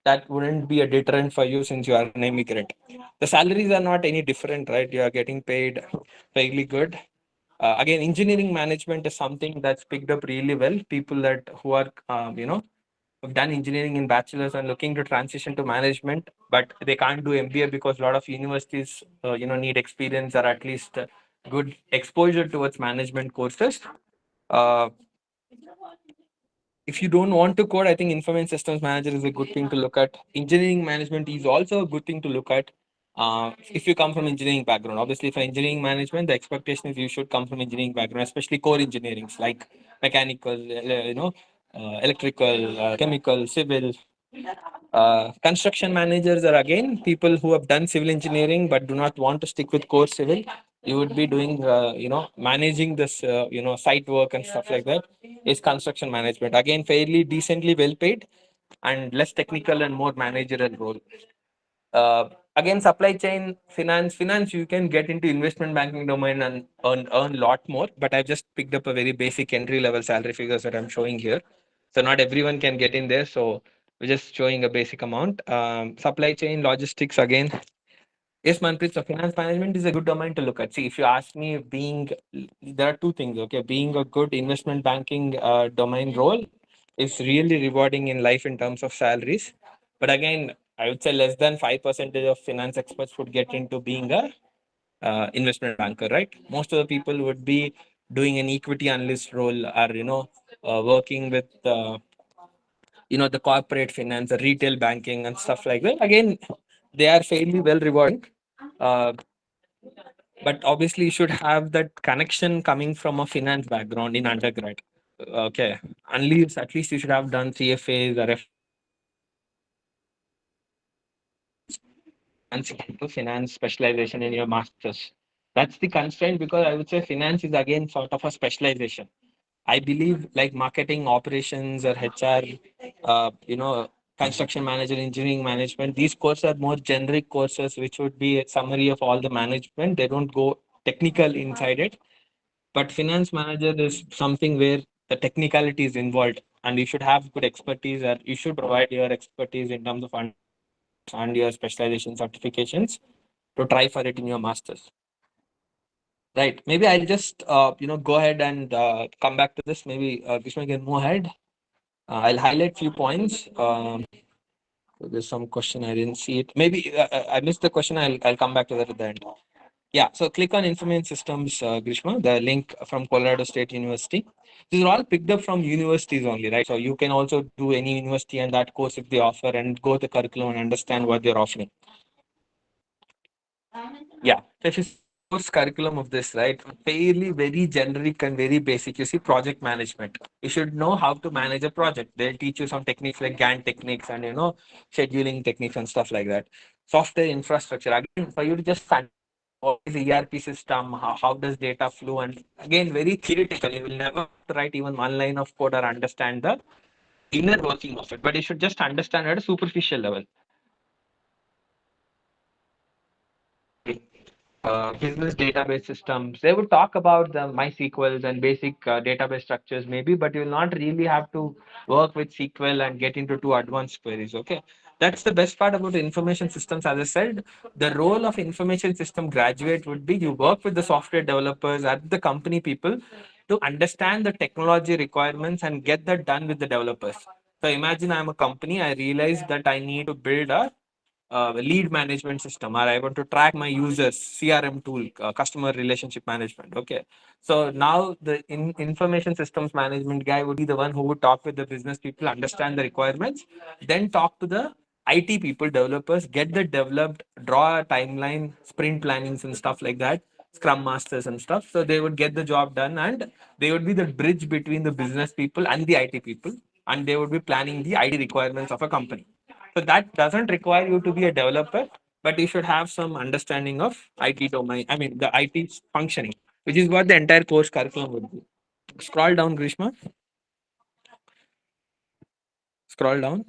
S2: that wouldn't be a deterrent for you since you are an immigrant. The salaries are not any different, right? You are getting paid fairly good. Again, engineering management is something that's picked up really well. People that who are, have done engineering in bachelor's and looking to transition to management, but they can't do MBA because a lot of universities, need experience or at least good exposure towards management courses. Uh, if you don't want to code, I think information systems manager is a good thing to look at. Engineering management is also a good thing to look at. If you come from engineering background, obviously for engineering management, the expectation is you should come from engineering background, especially core engineerings like mechanical, electrical, chemical, civil. Construction managers are again people who have done civil engineering but do not want to stick with core civil. You would be doing, managing this, site work and stuff like that. Is construction management again fairly decently well paid and less technical and more managerial role. Again, supply chain, finance, you can get into investment banking domain and earn a lot more. But I've just picked up a very basic entry level salary figures that I'm showing here. So not everyone can get in there. So we're just showing a basic amount. Supply chain, logistics, again. Yes, Manpreet, so finance management is a good domain to look at. See, if you ask me, there are two things, okay? Being a good investment banking domain role is really rewarding in life in terms of salaries. But again, I would say less than 5% of finance experts would get into being a investment banker, right? Most of the people would be doing an equity analyst role, or working with the corporate finance, the retail banking, and stuff like that. Again, they are fairly well rewarding. Uh, but obviously, you should have that connection coming from a finance background in undergrad. Okay, unless at least you should have done CFAs or into finance specialization in your masters. That's the constraint, because I would say finance is again sort of a specialization. I believe like marketing, operations, or HR, construction manager, engineering management. These courses are more generic courses, which would be a summary of all the management. They don't go technical inside it. But finance manager is something where the technicality is involved, and you should have good expertise, or you should provide your expertise in terms of and your specialization certifications to try for it in your masters. Right. Maybe I'll just go ahead and come back to this. Maybe Krishna can move ahead. I'll highlight few points. So there's some question I didn't see it. Maybe I missed the question. I'll come back to that at the end. Yeah. So click on information systems, Grishma. The link from Colorado State University. These are all picked up from universities only, right? So you can also do any university and that course if they offer, and go the curriculum and understand what they're offering. Yeah. So if you see the course curriculum of this, right, fairly very generic and very basic. You see project management. You should know how to manage a project. They'll teach you some techniques like Gantt techniques and scheduling techniques and stuff like that. Software infrastructure. Again, for you to just understand what is the ERP system, how does data flow, and again very theoretical. You will never write even one line of code or understand the inner working of it, but you should just understand at a superficial level. Business database systems. They would talk about the MySQLs and basic database structures, maybe, but you will not really have to work with SQL and get into too advanced queries. Okay, that's the best part about the information systems. As I said, the role of information system graduate would be you work with the software developers at the company people to understand the technology requirements and get that done with the developers. So imagine I'm a company. I realize that I need to build a lead management system, or I want to track my users, CRM tool, customer relationship management. Okay. So now the information systems management guy would be the one who would talk with the business people, understand the requirements, then talk to the IT people, developers, get the developed, draw a timeline, sprint plannings and stuff like that, scrum masters and stuff. So they would get the job done, and they would be the bridge between the business people and the IT people, and they would be planning the IT requirements of a company. So that doesn't require you to be a developer, but you should have some understanding of IT domain. I mean, the IT functioning, which is what the entire course curriculum would be. Scroll down, Grishma. Scroll down.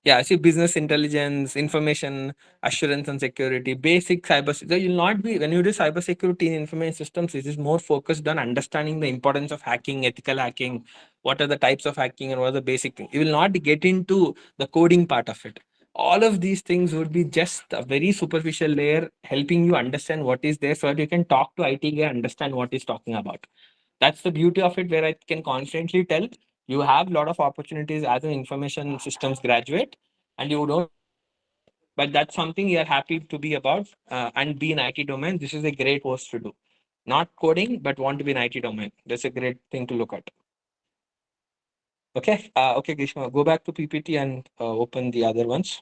S2: Yeah, I see business intelligence, information assurance and security, basic cyber. So you'll not be, when you do cyber security in information systems, it is more focused on understanding the importance of hacking, ethical hacking, what are the types of hacking, and what are the basic things. You will not get into the coding part of it. All of these things would be just a very superficial layer, helping you understand what is there, so that you can talk to IT guy, understand what he's talking about. That's the beauty of it, where I can constantly tell you have a lot of opportunities as an information systems graduate, and you don't, but that's something you're happy to be about, and be in IT domain. This is a great course to do. Not coding, but want to be in IT domain. That's a great thing to look at. Okay. Okay, Grishma, go back to PPT and open the other ones.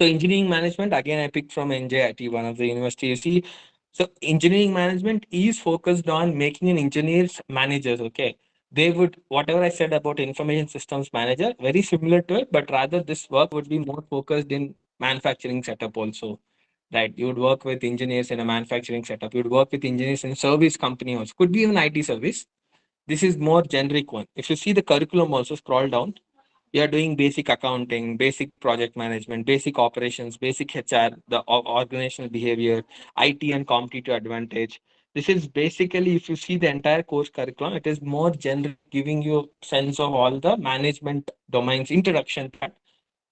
S2: So engineering management, again, I picked from NJIT, one of the universities. You see, so engineering management is focused on making an engineers managers. Okay. They would, whatever I said about information systems manager, very similar to it, but rather this work would be more focused in manufacturing setup also. Right. You would work with engineers in a manufacturing setup. You would work with engineers in a service company also. Could be even IT service. This is more generic one. If you see the curriculum also, scroll down, you are doing basic accounting, basic project management, basic operations, basic HR, the organizational behavior, IT and competitive advantage. This is basically, if you see the entire course curriculum, it is more general, giving you a sense of all the management domains, introduction part,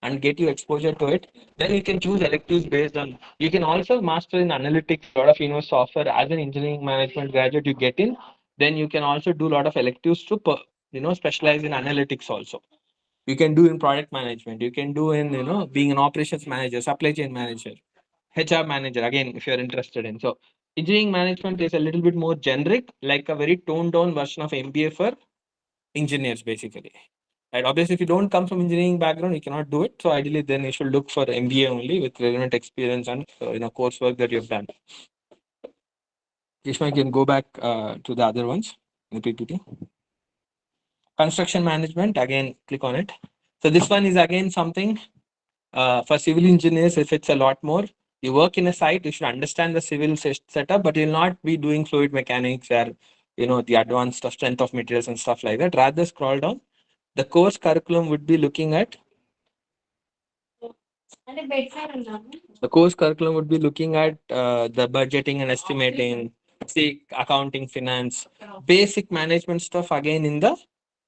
S2: and get you exposure to it. Then you can choose electives based on. You can also master in analytics. A lot of universities offer, as an engineering management graduate, you get in. Then you can also do a lot of electives to specialize in analytics also. You can do in product management. You can do in being an operations manager, supply chain manager, HR manager. Again, if you're interested in. So engineering management is a little bit more generic, like a very toned down version of MBA for engineers, basically. Right. Obviously, if you don't come from engineering background, you cannot do it. So ideally, then you should look for MBA only with relevant experience and coursework that you've done. Kishma, you can go back to the other ones in the PPT. Construction management, again, click on it. So this one is again something for civil engineers. If it's a lot more, you work in a site, you should understand the civil setup, but you'll not be doing fluid mechanics or the advanced strength of materials and stuff like that. Rather, scroll down. The course curriculum would be looking at the course curriculum would be looking at the budgeting and estimating, see accounting, finance, basic management stuff again in the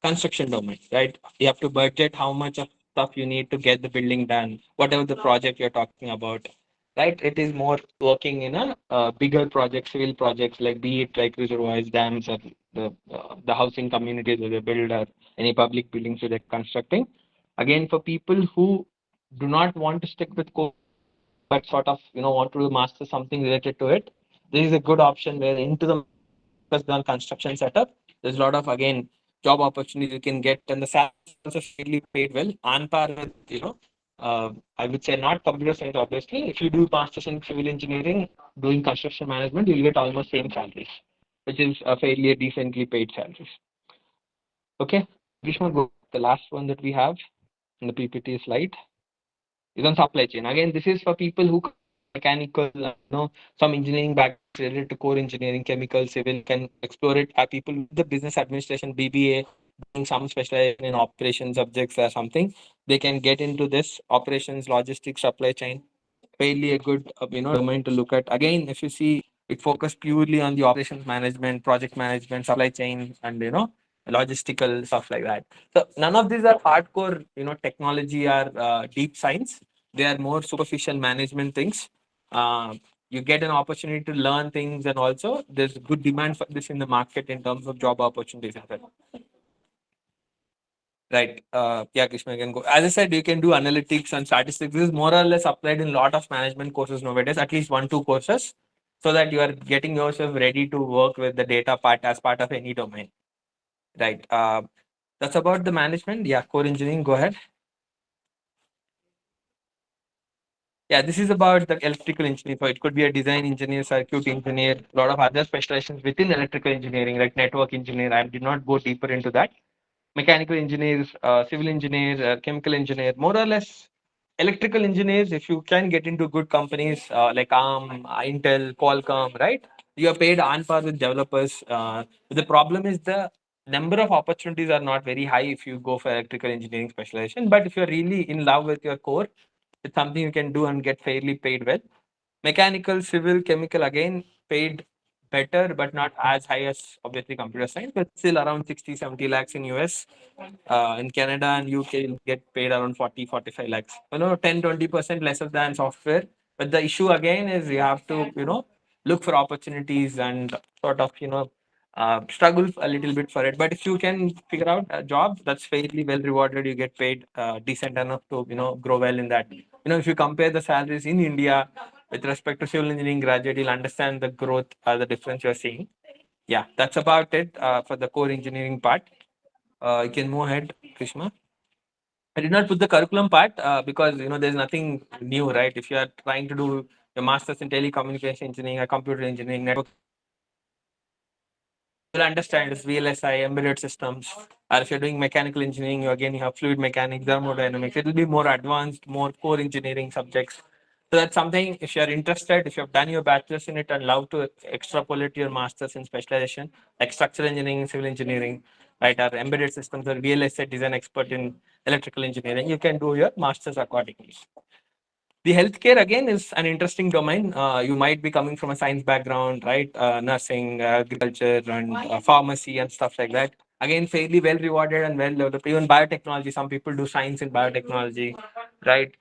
S2: construction domain, right? You have to budget how much of stuff you need to get the building done, whatever the project you're talking about, right? It is more working in a bigger project, civil projects, like be it like reservoirs, dams, or the housing communities that they build, or any public buildings that they're constructing. Again, for people who do not want to stick with code, but sort of want to master something related to it, this is a good option where into the focus on construction setup. There's a lot of again job opportunities you can get, and the salary is also fairly paid well, on par with I would say not computer science. Obviously, if you do masters in civil engineering, doing construction management, you'll get almost same salaries, which is a fairly decently paid salaries. Okay, Grishma, go. The last one that we have in the PPT slide is on supply chain. Again, this is for people who mechanical, some engineering background related to core engineering, chemical, civil, can explore it. Are people with the business administration, BBA, doing some specialization in operations subjects or something, they can get into this operations, logistics, supply chain. Fairly a good domain to look at. Again, if you see, it focused purely on the operations management, project management, supply chain, and logistical stuff like that. So none of these are hardcore technology or deep science. They are more superficial management things. uh, you get an opportunity to learn things, and also there's good demand for this in the market in terms of job opportunities as well. Right. Yeah, Krishna, you can go. As I said, you can do analytics and statistics. This is more or less applied in a lot of management courses nowadays, at least 1, 2 courses, so that you are getting yourself ready to work with the data part as part of any domain. Right. That's about the management. Yeah, core engineering. Go ahead. Yeah, this is about the electrical engineering. So it could be a design engineer, circuit engineer, a lot of other specializations within electrical engineering, like network engineer. I did not go deeper into that. Mechanical engineers, civil engineers, chemical engineer, more or less electrical engineers. If you can get into good companies like ARM, Intel, Qualcomm, right? You are paid on par with developers. The problem is the number of opportunities are not very high if you go for electrical engineering specialization. But if you're really in love with your core, it's something you can do and get fairly paid well. Mechanical, civil, chemical, again, paid better, but not as high as obviously computer science, but still around 60, 70 lakhs in US. In Canada and UK, you'll get paid around 40, 45 lakhs. 10, 20% lesser than software. But the issue again is you have to, look for opportunities and sort of, struggle a little bit for it. But if you can figure out a job that's fairly well rewarded, you get paid decent enough to, grow well in that. If you compare the salaries in India with respect to civil engineering graduate, you'll understand the growth, the difference you're seeing. Yeah, that's about it for the core engineering part. You can move ahead, Krishna. I did not put the curriculum part because there's nothing new, right? If you are trying to do your master's in telecommunication engineering or computer engineering, network, you'll understand it's VLSI, embedded systems. Or if you're doing mechanical engineering, you have fluid mechanics, thermodynamics. It will be more advanced, more core engineering subjects. So that's something, if you're interested, if you've done your bachelor's in it and love to extrapolate your master's in specialization, like structural engineering, civil engineering, right, or embedded systems, or VLSI design expert in electrical engineering, you can do your master's accordingly. The healthcare again is an interesting domain. You might be coming from a science background, right? Nursing, agriculture, and pharmacy and stuff like that. Again, fairly well rewarded and well developed. Even biotechnology, some people do science in biotechnology, right?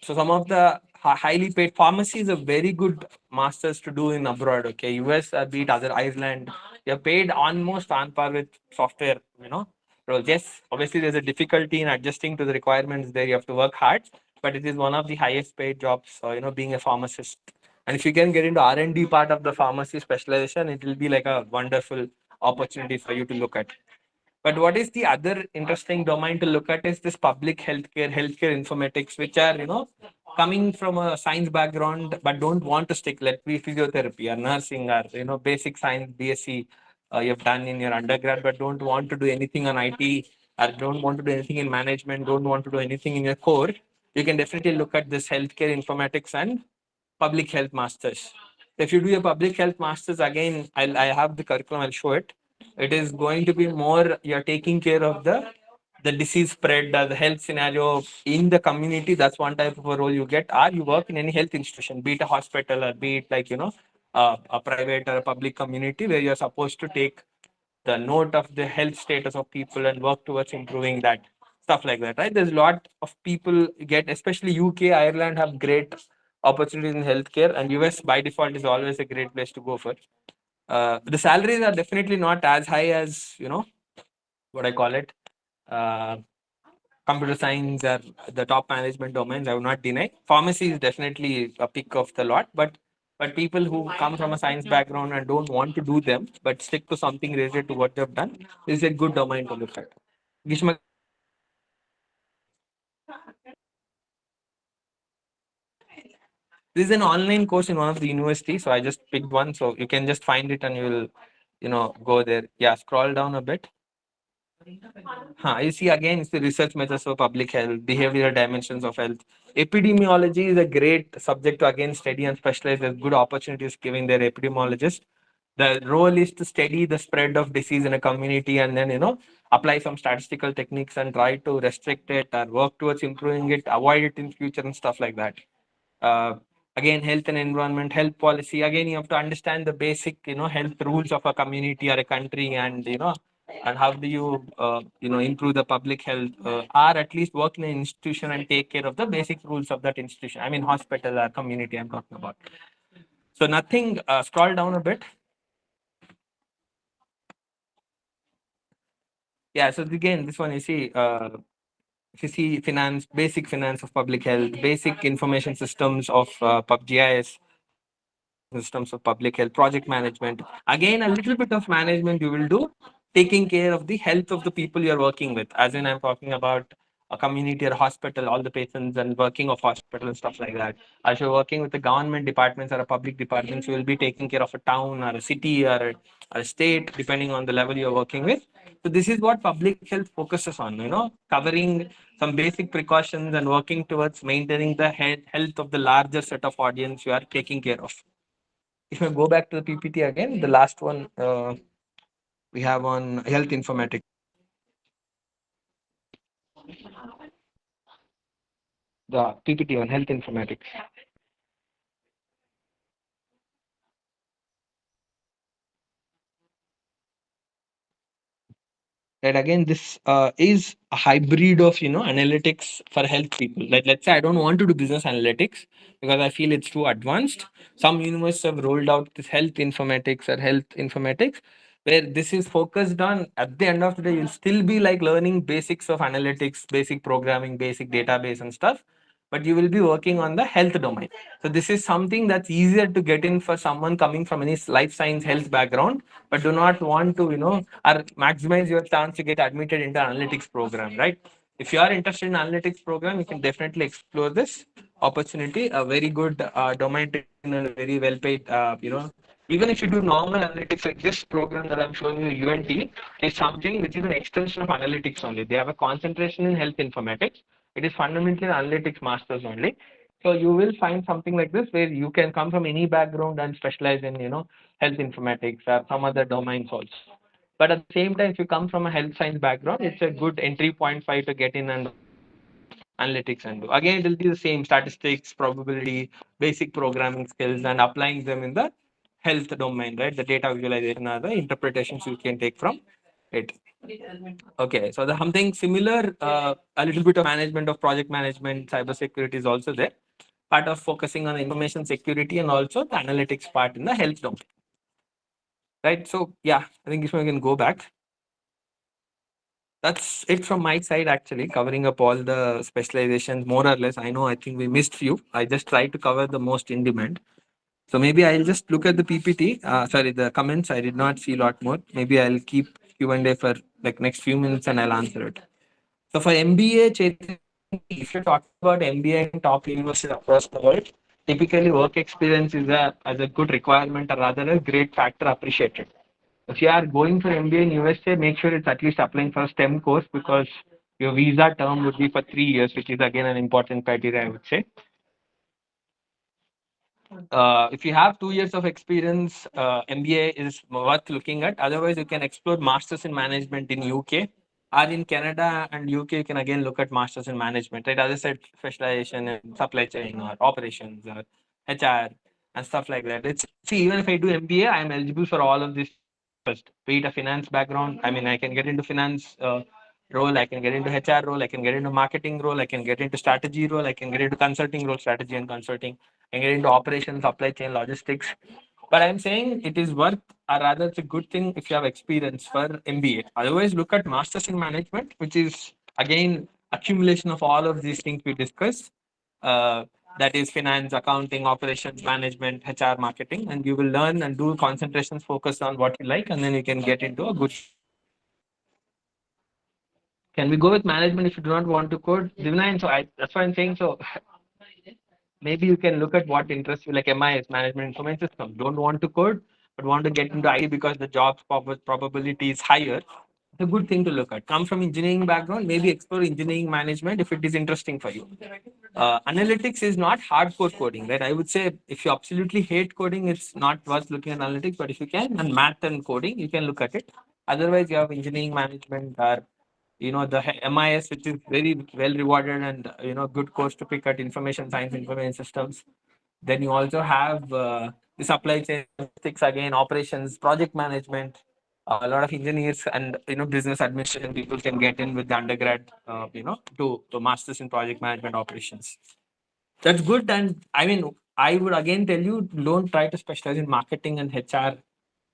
S2: So some of the highly paid pharmacy is a very good masters to do in abroad. Okay, US, be it other Iceland, you're paid almost on par with software. roles. Yes, obviously there's a difficulty in adjusting to the requirements there. You have to work hard, but it is one of the highest paid jobs, being a pharmacist. And if you can get into R&D part of the pharmacy specialization, it will be like a wonderful opportunity for you to look at. But what is the other interesting domain to look at is this public healthcare informatics, which are, coming from a science background but don't want to stick, let's be physiotherapy or nursing or, basic science BSc you've done in your undergrad, but don't want to do anything on IT or don't want to do anything in management, don't want to do anything in your core. You can definitely look at this healthcare informatics and public health masters. If you do a public health masters, again, I have the curriculum, I'll show it. It is going to be more you're taking care of the disease spread, the health scenario in the community. That's one type of a role you get. Or you work in any health institution, be it a hospital or be it like a private or a public community where you're supposed to take the note of the health status of people and work towards improving that, stuff like that, right? There's a lot of people get, especially UK, Ireland have great opportunities in healthcare, and US by default is always a great place to go for. The salaries are definitely not as high as what I call it, uh, computer science or the top management domains. I will not deny. Pharmacy is definitely a pick of the lot, but people who come from a science background and don't want to do them, but stick to something related to what they've done, is a good domain to look at. Gishma, this is an online course in one of the universities, so I just picked one, so you can just find it and you will, go there. Yeah, scroll down a bit. You see again, it's the research methods for public health, behavioral dimensions of health. Epidemiology is a great subject to again study and specialize. There's good opportunities given there. Epidemiologist. The role is to study the spread of disease in a community and then apply some statistical techniques and try to restrict it or work towards improving it, avoid it in future and stuff like that. uh, Again, health and environment, health policy, again you have to understand the basic health rules of a community or a country, and and how do you improve the public health, or at least work in an institution and take care of the basic rules of that institution. I mean hospital or community I'm talking about. So nothing, scroll down a bit. Yeah, so again this one you see, if you see finance, basic finance of public health, basic information systems of GIS, systems of public health, project management. Again, a little bit of management you will do, taking care of the health of the people you're working with. As in, I'm talking about a community or hospital, all the patients and working of hospital and stuff like that. As you're working with the government departments or a public departments, you will be taking care of a town or a city or a state, depending on the level you're working with. So this is what public health focuses on, covering some basic precautions and working towards maintaining the health of the larger set of audience you are taking care of. If I go back to the PPT again, the last one we have on health informatics. The PPT on health informatics. And again, this is a hybrid of analytics for health people. Like let's say I don't want to do business analytics because I feel it's too advanced. Some universities have rolled out this health informatics or health informatics, where this is focused on, at the end of the day, you'll still be like learning basics of analytics, basic programming, basic database and stuff, but you will be working on the health domain. So this is something that's easier to get in for someone coming from any life science health background, but do not want to, or maximize your chance to get admitted into analytics program, right? If you are interested in analytics program, you can definitely explore this opportunity. A very good domain to and a very well paid, even if you do normal analytics, like this program that I'm showing you, UNT, is something which is an extension of analytics only. They have a concentration in health informatics. It is fundamentally an analytics masters only. So you will find something like this where you can come from any background and specialize in, health informatics or some other domains also. But at the same time, if you come from a health science background, it's a good entry point for you to get in and analytics and do. Again, it will be the same statistics, probability, basic programming skills, and applying them in the health domain, right? The data visualization are the interpretations you can take from it. Okay, so the something similar, a little bit of management of project management, cyber security is also there. Part of focusing on information security and also the analytics part in the health domain. Right. So yeah, I think if we can go back. That's it from my side, actually, covering up all the specializations more or less. I know, I think we missed few. I just tried to cover the most in demand. So maybe I'll just look at the PPT. Sorry, the comments. I did not see a lot more. Maybe I'll keep Q&A for like next few minutes and I'll answer it. So for MBA, Chaitanya, if you're talking about MBA in top universities across the world, typically work experience is as a good requirement or rather a great factor appreciated. If you are going for MBA in USA, make sure it's at least applying for a STEM course because your visa term would be for 3 years, which is again an important criteria, I would say. If you have 2 years of experience, MBA is worth looking at. Otherwise, you can explore masters in management in UK or in Canada and UK. You can again look at masters in management. Right, as I said, specialization in supply chain or operations or HR and stuff like that. It's see, even if I do MBA, I am eligible for all of these first. Be it a finance background, I mean, I can get into finance. Role, I can get into HR role, I can get into marketing role, I can get into strategy role, I can get into consulting role, strategy and consulting, and get into operations, supply chain, logistics. But I'm saying it is worth, or rather, it's a good thing if you have experience for MBA. Otherwise, look at masters in management, which is again accumulation of all of these things we discussed. Uh, that is finance, accounting, operations, management, HR, marketing, and you will learn and do concentrations focused on what you like, and then you can get into a good. Can we go with management if you do not want to code? Divine, so that's why I'm saying so. Maybe you can look at what interests you, like MIS, management information system. Don't want to code, but want to get into IT because the job probability is higher. It's a good thing to look at. Come from engineering background, maybe explore engineering management if it is interesting for you. Analytics is not hardcore coding, right? I would say if you absolutely hate coding, it's not worth looking at analytics. But if you can, and math and coding, you can look at it. Otherwise, you have engineering management or the MIS, which is very well rewarded and good course to pick at information science, information systems. Then you also have the supply chain, logistics, again operations, project management. A lot of engineers and business administration people can get in with the undergrad, to masters in project management operations. That's good. And I mean, I would again tell you, don't try to specialize in marketing and HR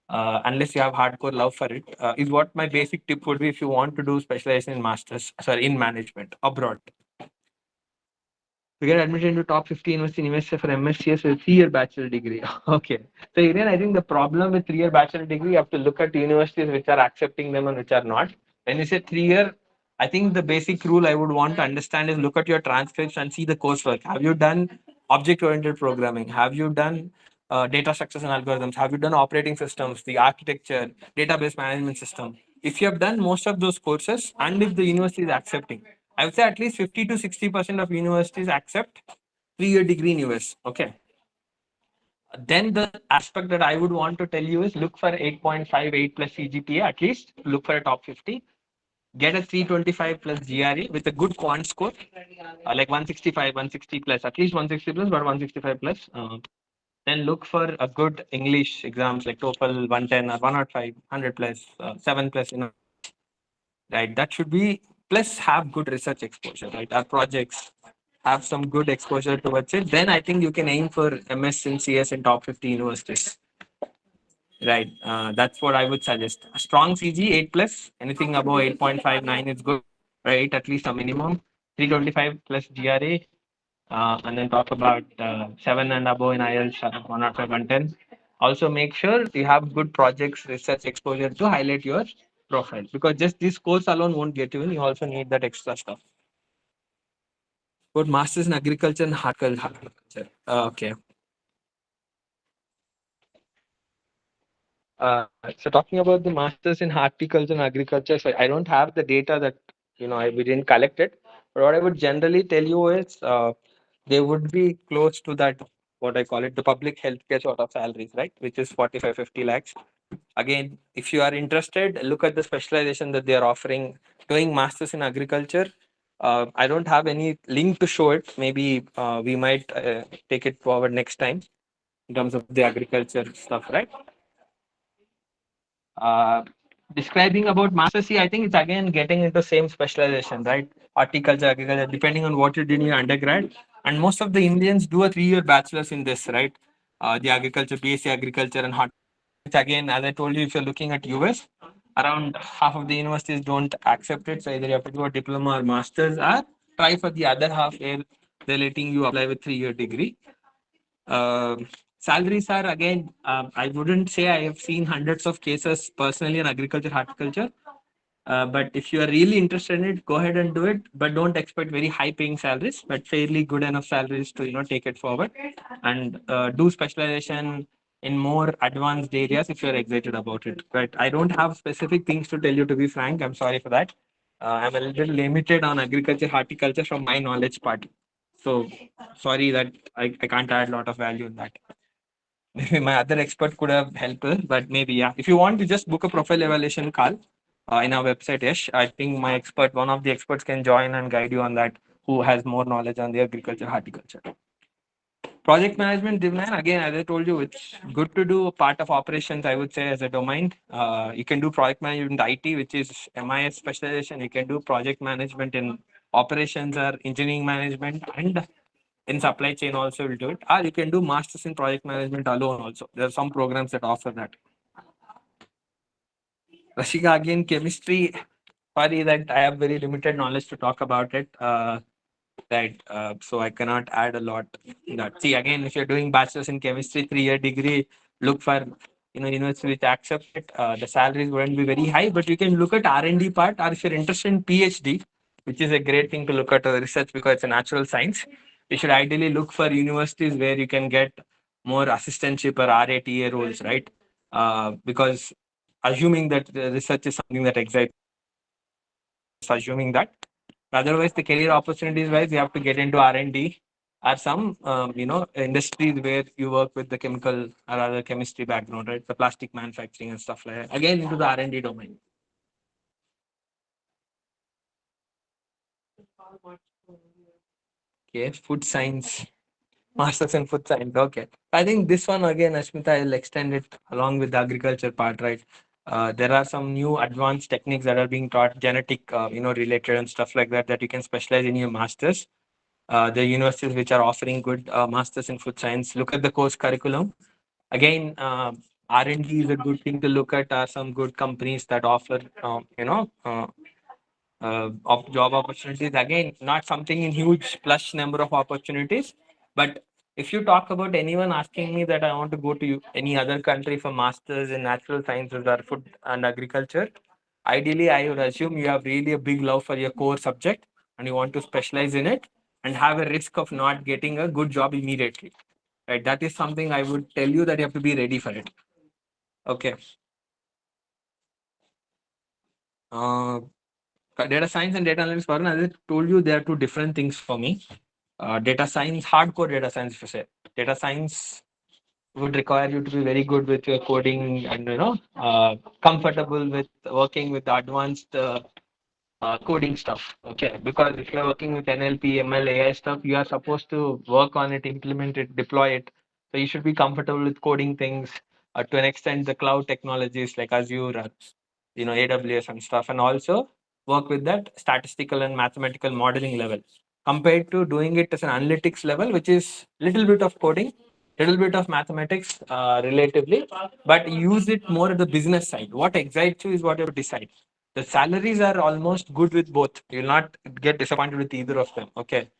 S2: unless you have hardcore love for it. Is what my basic tip would be if you want to do specialization in masters, sorry, in management abroad. To get admitted into top 50 university in USA for MSCS with a 3-year bachelor degree. Okay. So again, I think the problem with 3-year bachelor degree, you have to look at universities which are accepting them and which are not. When you say 3-year, I think the basic rule I would want to understand is look at your transcripts and see the coursework. Have you done object-oriented programming? Have you done data structures and algorithms? Have you done operating systems, the architecture, database management system? If you have done most of those courses, and if the university is accepting, I would say at least 50 to 60% of universities accept 3-year degree in US. Okay. Then the aspect that I would want to tell you is look for 8.58 plus CGPA, at least look for a top 50. Get a 325 plus GRE with a good quant score, like 165, 160 plus, at least 160 plus, but 165 plus. Then look for a good English exams like TOEFL 110 or 105, 100 plus, 7 plus, right? That should be, plus have good research exposure, right? Our projects have some good exposure towards it. Then I think you can aim for MS and CS in top 50 universities, right? That's what I would suggest. A strong CG 8 plus, anything above 8.59 is good, right? At least a minimum 325 plus GRA. And then talk about 7 and above in IELTS, 105, 110. Also, make sure you have good projects, research exposure to highlight your profile, because just this course alone won't get you in. You also need that extra stuff. But masters in agriculture and horticulture. Okay. So talking about the masters in horticulture and agriculture, so I don't have the data that we didn't collect it. But what I would generally tell you is they would be close to that, what I call it, the public healthcare sort of salaries, right? Which is 45, 50 lakhs. Again, if you are interested, look at the specialization that they are offering. Doing masters in agriculture. I don't have any link to show it. Maybe we might take it forward next time in terms of the agriculture stuff, right? Uh, Describing about master C, I think it's again getting into same specialization, right? Horticulture, agriculture, depending on what you did in your undergrad. And most of the Indians do a 3-year bachelor's in this, right? The agriculture, BSc agriculture and horticulture. Which again, as I told you, if you're looking at US, around half of the universities don't accept it. So either you have to do a diploma or masters, or try for the other half where they're letting you apply with 3-year degree. Salaries are again, I wouldn't say I have seen hundreds of cases personally in agriculture, horticulture. But if you are really interested in it, go ahead and do it. But don't expect very high paying salaries, but fairly good enough salaries to take it forward and do specialization in more advanced areas if you're excited about it. But I don't have specific things to tell you, to be frank. I'm sorry for that. I'm a little limited on agriculture, horticulture from my knowledge part. So sorry that I can't add a lot of value in that. Maybe my other expert could have helped us, but maybe, yeah. If you want to just book a profile evaluation call in our website, yes, I think my expert, one of the experts, can join and guide you on that, who has more knowledge on the agriculture, horticulture. Project management domain, again, as I told you, it's good to do a part of operations, I would say, as a domain. You can do project management IT, which is MIS specialization. You can do project management in operations or engineering management, and in supply chain also will do it. Or you can do masters in project management alone also. There are some programs that offer that. Rashika, again, chemistry. Sorry that I have very limited knowledge to talk about it. Right. So I cannot add a lot in that. See, again, if you're doing bachelor's in chemistry, 3-year degree, look for university which accept it. The salaries wouldn't be very high, but you can look at R&D part, or if you're interested in PhD, which is a great thing to look at research because it's a natural science. You should ideally look for universities where you can get more assistantship or RATA roles, right? Because assuming that the research is something that excites, assuming that. Otherwise, the career opportunities wise, you have to get into R&D or some industries where you work with the chemical or other chemistry background, right? The plastic manufacturing and stuff like that. Again, into the R&D domain. Okay, food science, masters in food science. Okay, I think this one again, Ashmita, I will extend it along with the agriculture part, right? There are some new advanced techniques that are being taught, genetic, related and stuff like that, that you can specialize in your masters. The universities which are offering good masters in food science, look at the course curriculum. Again, R&D is a good thing to look at. Are some good companies that offer of job opportunities. Again, not something in huge plush number of opportunities, but if you talk about anyone asking me that I want to go to any other country for masters in natural sciences or food and agriculture, ideally I would assume you have really a big love for your core subject and you want to specialize in it and have a risk of not getting a good job immediately. Right? That is something I would tell you, that you have to be ready for it. Okay. Uh, Data science and data analytics, Varun, as I told you, they are two different things for me. Data science, hardcore data science, if you say. Data science would require you to be very good with your coding and comfortable with working with advanced coding stuff. Okay, because if you're working with NLP, ML, AI stuff, you are supposed to work on it, implement it, deploy it. So you should be comfortable with coding things to an extent. The cloud technologies like Azure, AWS and stuff, and also work with that statistical and mathematical modeling level compared to doing it as an analytics level, which is little bit of coding, little bit of mathematics, relatively, but use it more at the business side. What excites you is what you decide. The salaries are almost good with both. You will not get disappointed with either of them. Okay.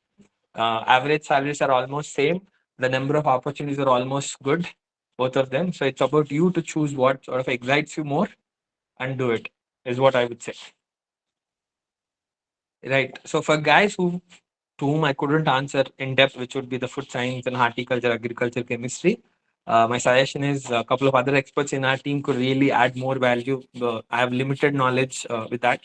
S2: Average salaries are almost same. The number of opportunities are almost good, both of them. So it's about you to choose what sort of excites you more and do it, is what I would say. Right. So for guys to whom I couldn't answer in depth, which would be the food science and horticulture, agriculture, chemistry, my suggestion is a couple of other experts in our team could really add more value. I have limited knowledge with that.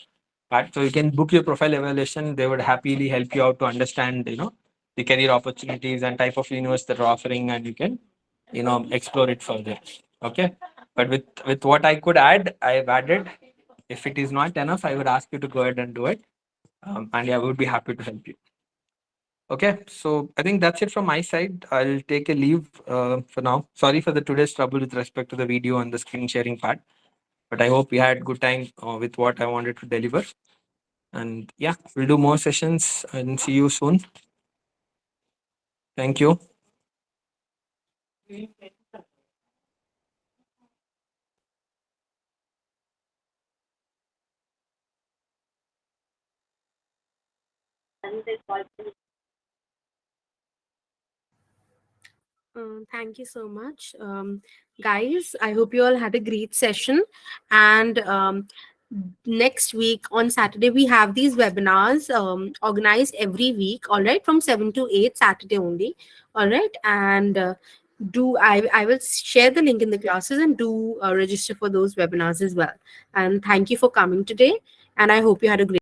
S2: But so you can book your profile evaluation. They would happily help you out to understand, the career opportunities and type of university that are offering, and you can, explore it further. Okay. But with what I could add, I have added. If it is not enough, I would ask you to go ahead and do it. And yeah, I would be happy to help you. Okay, so I think that's it from my side. I'll take a leave for now. Sorry for the today's trouble with respect to the video and the screen sharing part, but I hope we had good time with what I wanted to deliver. And yeah, we'll do more sessions and see you soon. Thank you.
S1: Thank you so much. Guys, I hope you all had a great session. And next week on Saturday, we have these webinars organized every week, all right, from 7 to 8 Saturday only, all right. And I will share the link in the classes and do register for those webinars as well. And thank you for coming today. And I hope you had a great